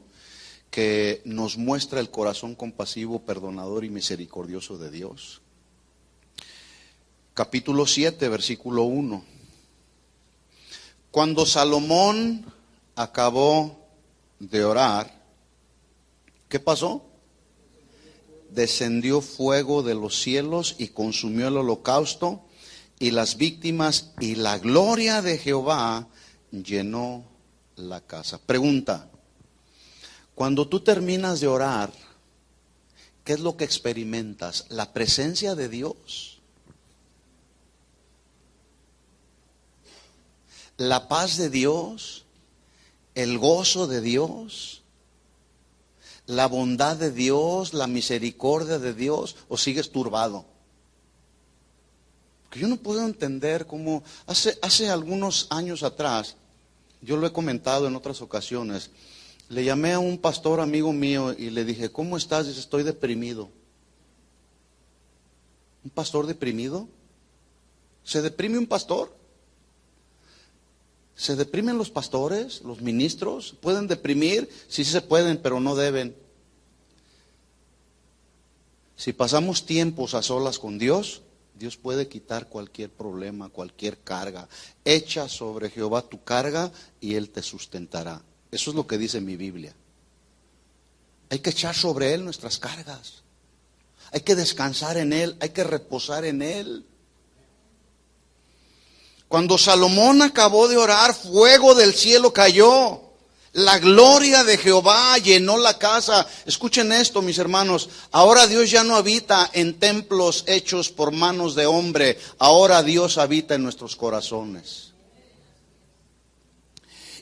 que nos muestra el corazón compasivo, perdonador y misericordioso de Dios. Capítulo 7, versículo 1. Cuando Salomón acabó de orar, ¿qué pasó? Descendió fuego de los cielos y consumió el holocausto y las víctimas, y la gloria de Jehová llenó la casa. Pregunta: cuando tú terminas de orar, ¿qué es lo que experimentas? ¿La presencia de Dios? ¿La paz de Dios? ¿El gozo de Dios? ¿La bondad de Dios? ¿La misericordia de Dios? ¿O sigues turbado? Porque yo no puedo entender cómo hace algunos años atrás, yo lo he comentado en otras ocasiones, le llamé a un pastor amigo mío y le dije: ¿cómo estás? Dice: estoy deprimido. ¿Un pastor deprimido? ¿Se deprime un pastor? ¿Se deprimen los pastores, los ministros? ¿Pueden deprimir? Sí se pueden, pero no deben. Si pasamos tiempos a solas con Dios, Dios puede quitar cualquier problema, cualquier carga. Echa sobre Jehová tu carga y Él te sustentará. Eso es lo que dice mi Biblia. Hay que echar sobre Él nuestras cargas. Hay que descansar en Él, hay que reposar en Él. Cuando Salomón acabó de orar, fuego del cielo cayó. La gloria de Jehová llenó la casa. Escuchen esto, mis hermanos. Ahora Dios ya no habita en templos hechos por manos de hombre. Ahora Dios habita en nuestros corazones.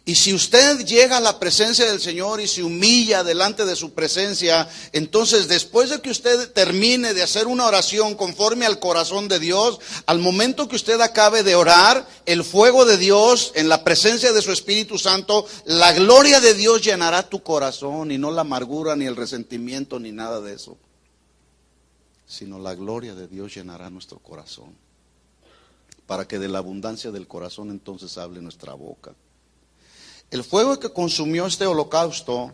Y si usted llega a la presencia del Señor y se humilla delante de su presencia, entonces después de que usted termine de hacer una oración conforme al corazón de Dios, al momento que usted acabe de orar, el fuego de Dios en la presencia de su Espíritu Santo, la gloria de Dios llenará tu corazón, y no la amargura, ni el resentimiento, ni nada de eso, sino la gloria de Dios llenará nuestro corazón, para que de la abundancia del corazón entonces hable nuestra boca. El fuego que consumió este holocausto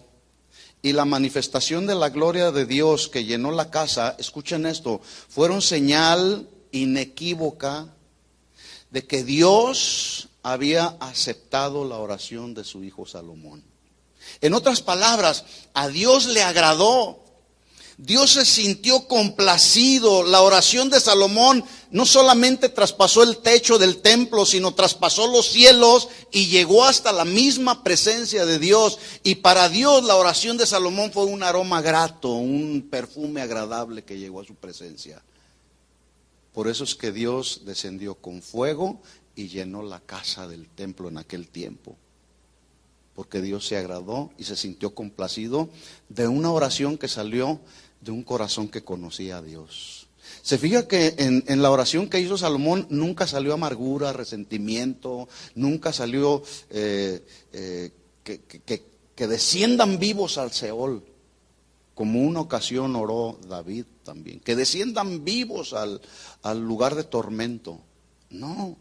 y la manifestación de la gloria de Dios que llenó la casa, escuchen esto, fueron señal inequívoca de que Dios había aceptado la oración de su hijo Salomón. En otras palabras, a Dios le agradó. Dios se sintió complacido. La oración de Salomón no solamente traspasó el techo del templo, sino traspasó los cielos y llegó hasta la misma presencia de Dios. Y para Dios la oración de Salomón fue un aroma grato, un perfume agradable que llegó a su presencia. Por eso es que Dios descendió con fuego y llenó la casa del templo en aquel tiempo. Porque Dios se agradó y se sintió complacido de una oración que salió de un corazón que conocía a Dios. Se fija que en la oración que hizo Salomón nunca salió amargura, resentimiento, nunca salió que desciendan vivos al Seol, como una ocasión oró David también, que desciendan vivos al lugar de tormento. No.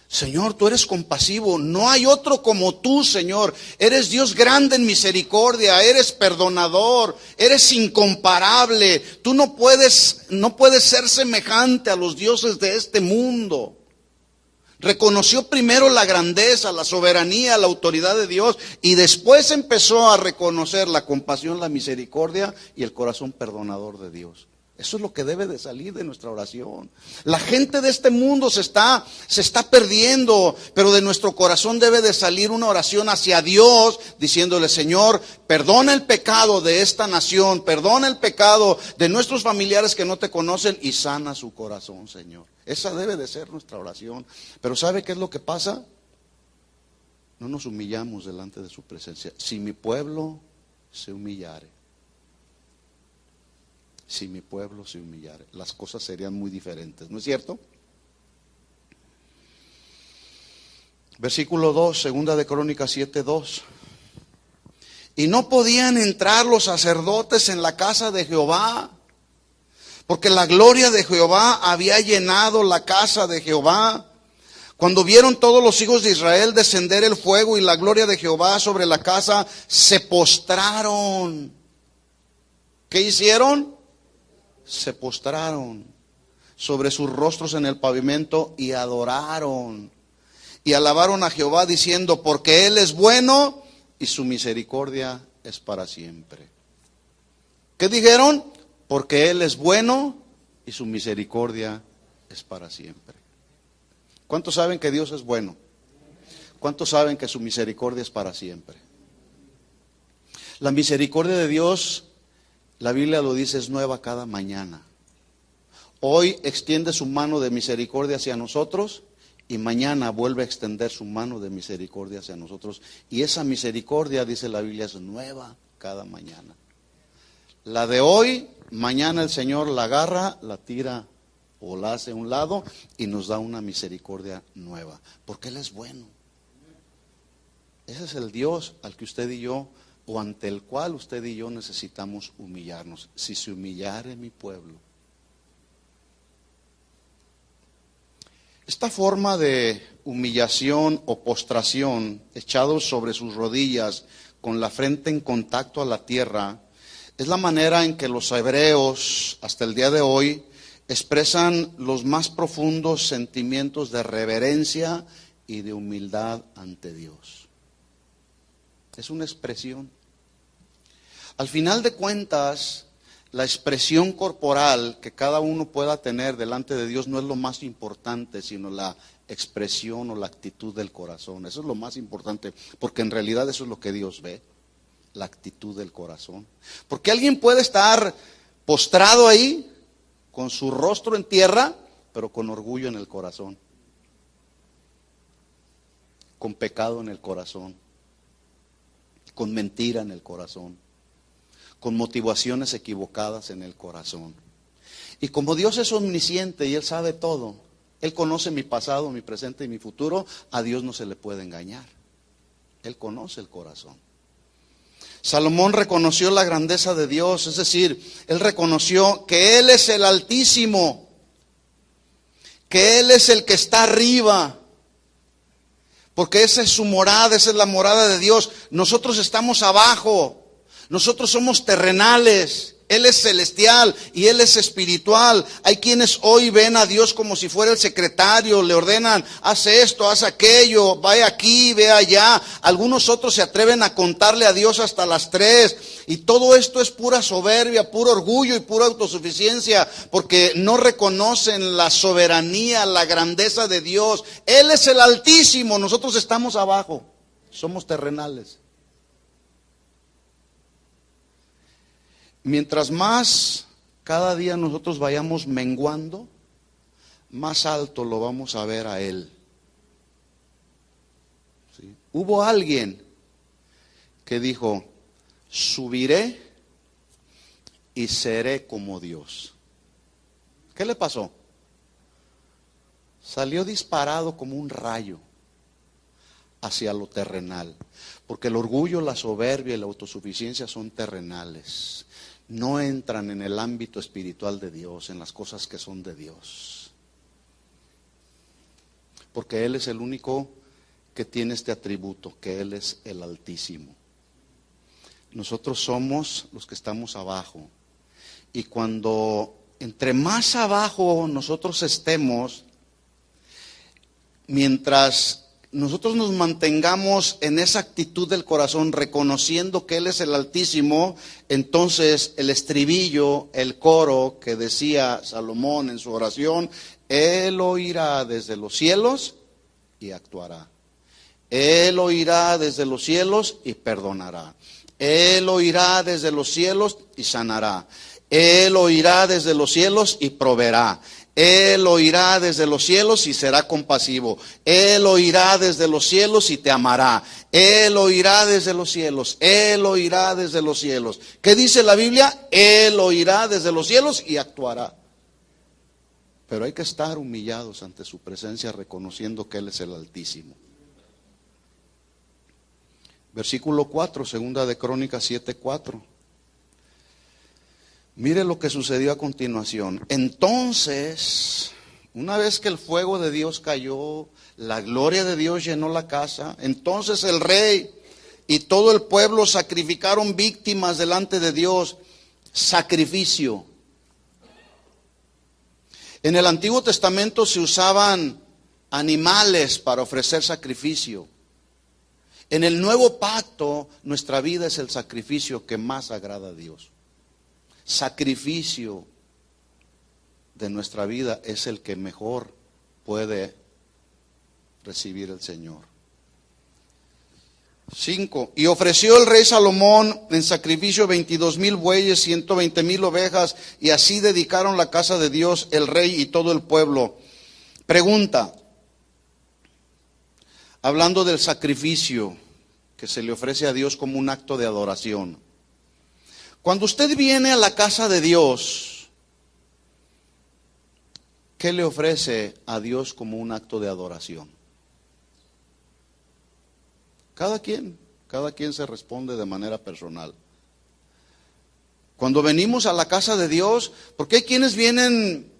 Señor, tú eres compasivo, no hay otro como tú, Señor. Eres Dios grande en misericordia, eres perdonador, eres incomparable. Tú no puedes ser semejante a los dioses de este mundo. Reconoció primero la grandeza, la soberanía, la autoridad de Dios, y después empezó a reconocer la compasión, la misericordia y el corazón perdonador de Dios. Eso es lo que debe de salir de nuestra oración. La gente de este mundo se está perdiendo, pero de nuestro corazón debe de salir una oración hacia Dios, diciéndole: Señor, perdona el pecado de esta nación, perdona el pecado de nuestros familiares que no te conocen, y sana su corazón, Señor. Esa debe de ser nuestra oración. Pero ¿sabe qué es lo que pasa? No nos humillamos delante de su presencia. Si mi pueblo se humillare. Si mi pueblo se humillare, las cosas serían muy diferentes, ¿no es cierto? Versículo 2, segunda de Crónicas 7:2. Y no podían entrar los sacerdotes en la casa de Jehová, porque la gloria de Jehová había llenado la casa de Jehová. Cuando vieron todos los hijos de Israel descender el fuego y la gloria de Jehová sobre la casa, se postraron. ¿Qué hicieron? Se postraron sobre sus rostros en el pavimento y adoraron y alabaron a Jehová diciendo: porque Él es bueno y su misericordia es para siempre. ¿Qué dijeron? Porque Él es bueno y su misericordia es para siempre. ¿Cuántos saben que Dios es bueno? ¿Cuántos saben que su misericordia es para siempre? La misericordia de Dios, la Biblia lo dice, es nueva cada mañana. Hoy extiende su mano de misericordia hacia nosotros y mañana vuelve a extender su mano de misericordia hacia nosotros. Y esa misericordia, dice la Biblia, es nueva cada mañana. La de hoy, mañana el Señor la agarra, la tira o la hace a un lado y nos da una misericordia nueva. Porque Él es bueno. Ese es el Dios al que usted y yo, o ante el cual usted y yo necesitamos humillarnos. Si se humillare mi pueblo. Esta forma de humillación o postración, echados sobre sus rodillas, con la frente en contacto a la tierra, es la manera en que los hebreos, hasta el día de hoy, expresan los más profundos sentimientos de reverencia y de humildad ante Dios. Es una expresión. Al final de cuentas, la expresión corporal que cada uno pueda tener delante de Dios no es lo más importante, sino la expresión o la actitud del corazón. Eso es lo más importante, porque en realidad eso es lo que Dios ve, la actitud del corazón. Porque alguien puede estar postrado ahí, con su rostro en tierra, pero con orgullo en el corazón, con pecado en el corazón. con mentira en el corazón, con motivaciones equivocadas en el corazón. Y como Dios es omnisciente y Él sabe todo, Él conoce mi pasado, mi presente y mi futuro, a Dios no se le puede engañar. Él conoce el corazón. Salomón reconoció la grandeza de Dios, es decir, él reconoció que Él es el Altísimo, que Él es el que está arriba, porque esa es su morada, esa es la morada de Dios. Nosotros estamos abajo, nosotros somos terrenales. Él es celestial y Él es espiritual. Hay quienes hoy ven a Dios como si fuera el secretario, le ordenan, haz esto, haz aquello, vaya aquí, ve allá. Algunos otros se atreven a contarle a Dios hasta las 3. Y todo esto es pura soberbia, puro orgullo y pura autosuficiencia, porque no reconocen la soberanía, la grandeza de Dios. Él es el Altísimo, nosotros estamos abajo, somos terrenales. Mientras más cada día nosotros vayamos menguando, más alto lo vamos a ver a Él. ¿Sí? Hubo alguien que dijo, subiré y seré como Dios. ¿Qué le pasó? Salió disparado como un rayo hacia lo terrenal, porque el orgullo, la soberbia y la autosuficiencia son terrenales. No entran en el ámbito espiritual de Dios, en las cosas que son de Dios. Porque Él es el único que tiene este atributo, que Él es el Altísimo. Nosotros somos los que estamos abajo. Y cuando entre más abajo nosotros estemos, mientras nosotros nos mantengamos en esa actitud del corazón, reconociendo que Él es el Altísimo, entonces el estribillo, el coro que decía Salomón en su oración, Él oirá desde los cielos y actuará. Él oirá desde los cielos y perdonará. Él oirá desde los cielos y sanará. Él oirá desde los cielos y proveerá. Él oirá desde los cielos y será compasivo. Él oirá desde los cielos y te amará. Él oirá desde los cielos. Él oirá desde los cielos. ¿Qué dice la Biblia? Él oirá desde los cielos y actuará. Pero hay que estar humillados ante su presencia, reconociendo que Él es el Altísimo. Versículo 4, segunda de Crónicas 7:4. Mire lo que sucedió a continuación. Entonces, una vez que el fuego de Dios cayó, la gloria de Dios llenó la casa, entonces el rey y todo el pueblo sacrificaron víctimas delante de Dios. Sacrificio. En el Antiguo Testamento se usaban animales para ofrecer sacrificio. En el Nuevo Pacto, nuestra vida es el sacrificio que más agrada a Dios. Sacrificio de nuestra vida es el que mejor puede recibir el Señor. 5. Y ofreció el rey Salomón en sacrificio 22,000 bueyes, 120,000 ovejas, y así dedicaron la casa de Dios el rey y todo el pueblo. Pregunta, hablando del sacrificio que se le ofrece a Dios como un acto de adoración. Cuando usted viene a la casa de Dios, ¿qué le ofrece a Dios como un acto de adoración? Cada quien se responde de manera personal. Cuando venimos a la casa de Dios, porque hay quienes vienen,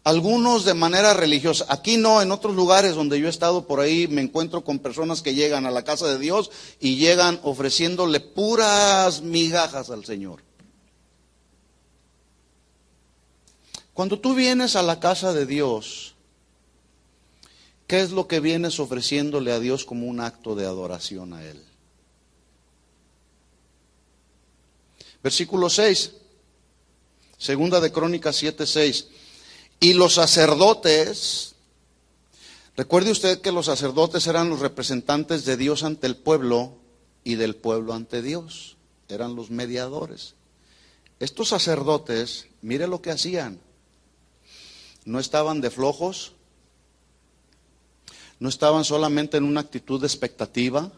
algunos de manera religiosa, aquí no, en otros lugares donde yo he estado por ahí, me encuentro con personas que llegan a la casa de Dios y llegan ofreciéndole puras migajas al Señor. Cuando tú vienes a la casa de Dios, ¿qué es lo que vienes ofreciéndole a Dios como un acto de adoración a Él? Versículo 6, segunda de Crónicas 7:6. Y los sacerdotes, recuerde usted que los sacerdotes eran los representantes de Dios ante el pueblo y del pueblo ante Dios. Eran los mediadores. Estos sacerdotes, mire lo que hacían. No estaban de flojos, no estaban solamente en una actitud de expectativa,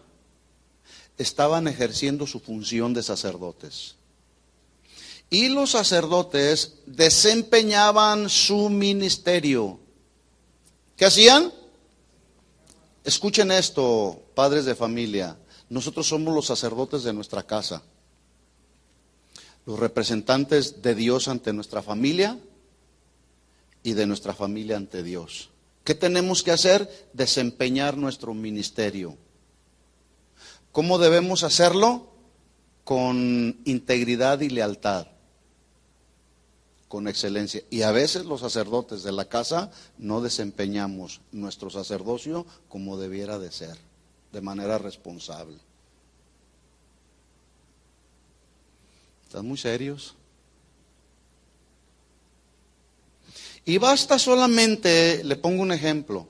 estaban ejerciendo su función de sacerdotes. Y los sacerdotes desempeñaban su ministerio. ¿Qué hacían? Escuchen esto, padres de familia. Nosotros somos los sacerdotes de nuestra casa, los representantes de Dios ante nuestra familia y de nuestra familia ante Dios. ¿Qué tenemos que hacer? Desempeñar nuestro ministerio. ¿Cómo debemos hacerlo? Con integridad y lealtad, con excelencia. Y a veces los sacerdotes de la casa no desempeñamos nuestro sacerdocio como debiera de ser, de manera responsable. ¿Están muy serios? Y basta solamente, le pongo un ejemplo,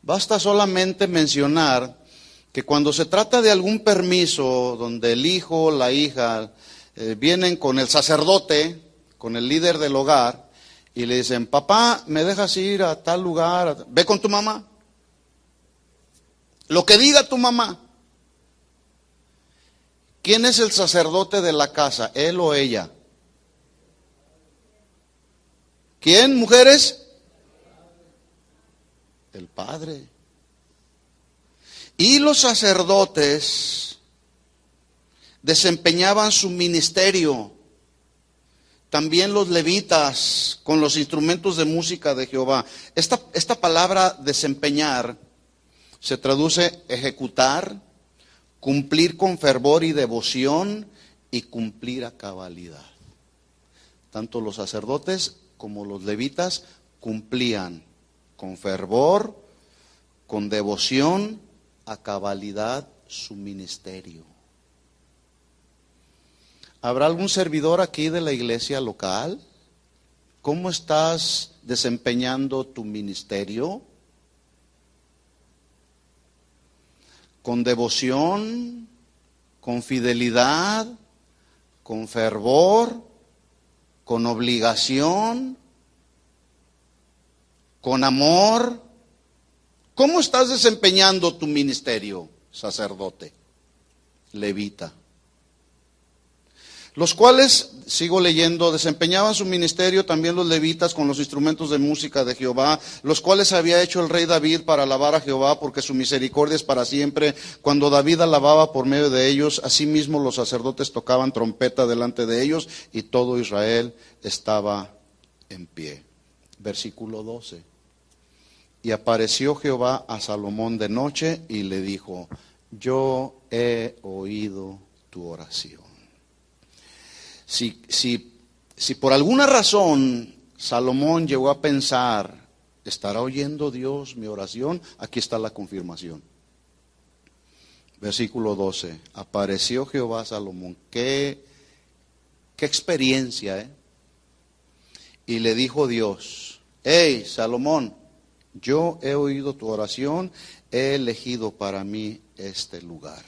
basta solamente mencionar que cuando se trata de algún permiso donde el hijo o la hija vienen con el sacerdote, con el líder del hogar, y le dicen, papá, ¿me dejas ir a tal lugar? Ve con tu mamá. Lo que diga tu mamá. ¿Quién es el sacerdote de la casa? ¿Él o ella? ¿Quién, mujeres? El padre. Y los sacerdotes desempeñaban su ministerio. También los levitas con los instrumentos de música de Jehová. Esta palabra desempeñar se traduce ejecutar, cumplir con fervor y devoción y cumplir a cabalidad. Tanto los sacerdotes como los levitas cumplían con fervor, con devoción, a cabalidad su ministerio. ¿Habrá algún servidor aquí de la iglesia local? ¿Cómo estás desempeñando tu ministerio? ¿Con devoción, con fidelidad, con fervor, con obligación, con amor? ¿Cómo estás desempeñando tu ministerio, sacerdote, levita? Los cuales, sigo leyendo, desempeñaban su ministerio también los levitas con los instrumentos de música de Jehová, los cuales había hecho el rey David para alabar a Jehová, porque su misericordia es para siempre. Cuando David alababa por medio de ellos, asimismo los sacerdotes tocaban trompeta delante de ellos, y todo Israel estaba en pie. Versículo 12. Y apareció Jehová a Salomón de noche y le dijo, yo he oído tu oración. Si por alguna razón Salomón llegó a pensar, ¿estará oyendo Dios mi oración? Aquí está la confirmación. Versículo 12. Apareció Jehová a Salomón. Qué experiencia, ¿eh? Y le dijo Dios, hey Salomón, yo he oído tu oración, he elegido para mí este lugar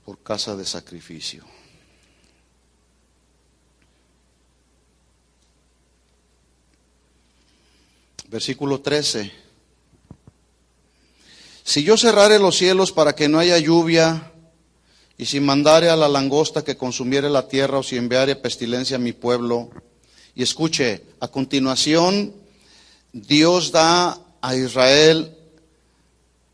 por casa de sacrificio. Versículo 13. Si yo cerrare los cielos para que no haya lluvia, y si mandare a la langosta que consumiere la tierra, o si enviare pestilencia a mi pueblo. Y escuche, a continuación, Dios da a Israel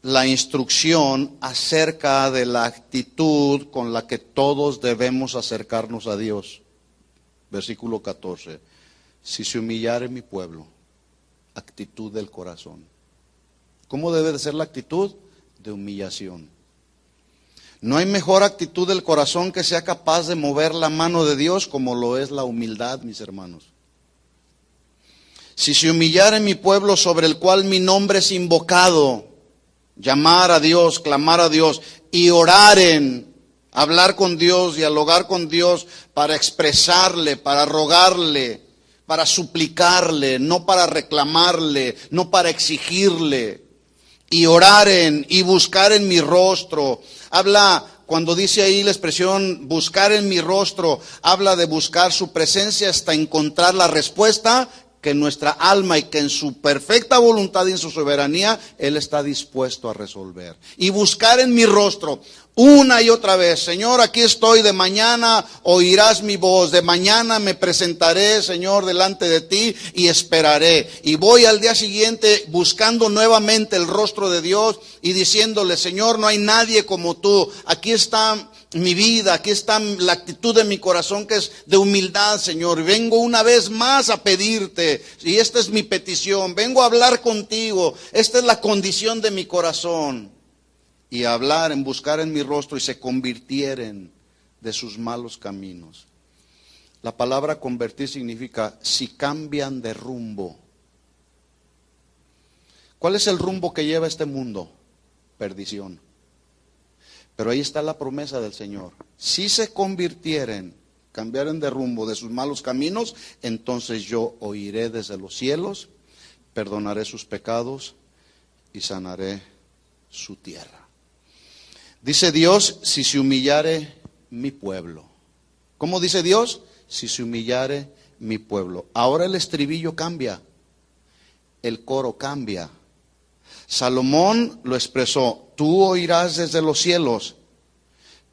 la instrucción acerca de la actitud con la que todos debemos acercarnos a Dios. Versículo 14. Si se humillare mi pueblo, actitud del corazón. ¿Cómo debe de ser la actitud? De humillación. No hay mejor actitud del corazón que sea capaz de mover la mano de Dios como lo es la humildad, mis hermanos. Si se humillare mi pueblo sobre el cual mi nombre es invocado, llamar a Dios, clamar a Dios y oraren, hablar con Dios, dialogar con Dios para expresarle, para rogarle, para suplicarle, no para reclamarle, no para exigirle. Y oraren y buscar en mi rostro. Habla, cuando dice ahí la expresión buscar en mi rostro, habla de buscar su presencia hasta encontrar la respuesta que en nuestra alma y que en su perfecta voluntad y en su soberanía, Él está dispuesto a resolver. Y buscar en mi rostro una y otra vez: Señor, aquí estoy, de mañana oirás mi voz, de mañana me presentaré, Señor, delante de ti y esperaré. Y voy al día siguiente buscando nuevamente el rostro de Dios y diciéndole: Señor, no hay nadie como tú, aquí está mi vida, aquí está la actitud de mi corazón, que es de humildad, Señor. Vengo una vez más a pedirte, y esta es mi petición, vengo a hablar contigo, esta es la condición de mi corazón. Y hablar, en buscar en mi rostro, y se convirtieren de sus malos caminos. La palabra convertir significa si cambian de rumbo. ¿Cuál es el rumbo que lleva este mundo? Perdición. Pero ahí está la promesa del Señor: si se convirtieren, cambiaren de rumbo de sus malos caminos, entonces yo oiré desde los cielos, perdonaré sus pecados y sanaré su tierra. Dice Dios: si se humillare mi pueblo. ¿Cómo dice Dios? Si se humillare mi pueblo. Ahora el estribillo cambia, el coro cambia. Salomón lo expresó: tú oirás desde los cielos.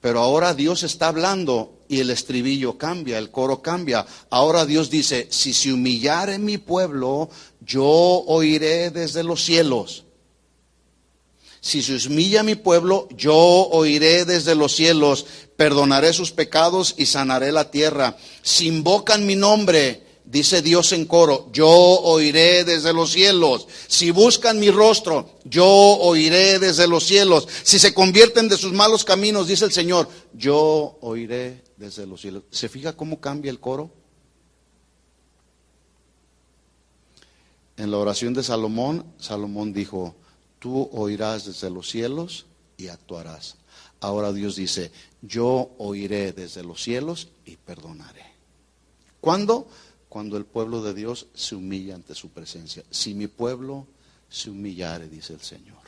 Pero ahora Dios está hablando y el estribillo cambia, el coro cambia. Ahora Dios dice: si se humillare mi pueblo, yo oiré desde los cielos. Si se humilla mi pueblo, yo oiré desde los cielos, perdonaré sus pecados y sanaré la tierra. Si invocan mi nombre, dice Dios en coro, yo oiré desde los cielos. Si buscan mi rostro, yo oiré desde los cielos. Si se convierten de sus malos caminos, dice el Señor, yo oiré desde los cielos. ¿Se fija cómo cambia el coro? En la oración de Salomón, Salomón dijo: tú oirás desde los cielos y actuarás. Ahora Dios dice: yo oiré desde los cielos y perdonaré. ¿Cuándo? Cuando el pueblo de Dios se humilla ante su presencia. Si mi pueblo se humillare, dice el Señor.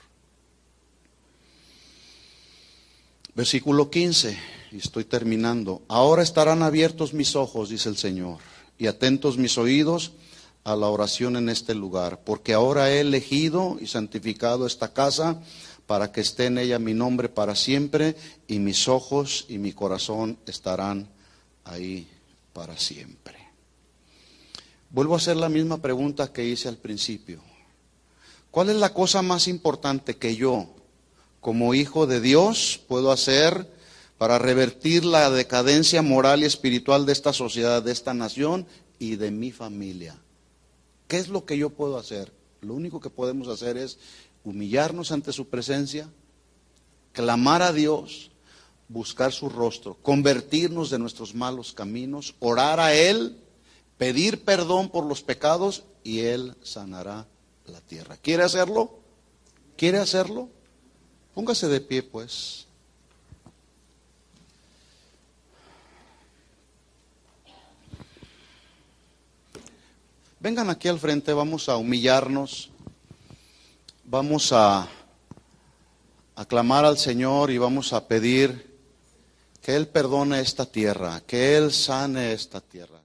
Versículo 15, y estoy terminando. Ahora estarán abiertos mis ojos, dice el Señor, y atentos mis oídos a la oración en este lugar, porque ahora he elegido y santificado esta casa para que esté en ella mi nombre para siempre, y mis ojos y mi corazón estarán ahí para siempre. Vuelvo a hacer la misma pregunta que hice al principio. ¿Cuál es la cosa más importante que yo, como hijo de Dios, puedo hacer para revertir la decadencia moral y espiritual de esta sociedad, de esta nación y de mi familia? ¿Qué es lo que yo puedo hacer? Lo único que podemos hacer es humillarnos ante su presencia, clamar a Dios, buscar su rostro, convertirnos de nuestros malos caminos, orar a Él, pedir perdón por los pecados, y Él sanará la tierra. ¿Quiere hacerlo? ¿Quiere hacerlo? Póngase de pie, pues. Vengan aquí al frente, vamos a humillarnos, vamos a clamar al Señor y vamos a pedir que Él perdone esta tierra, que Él sane esta tierra.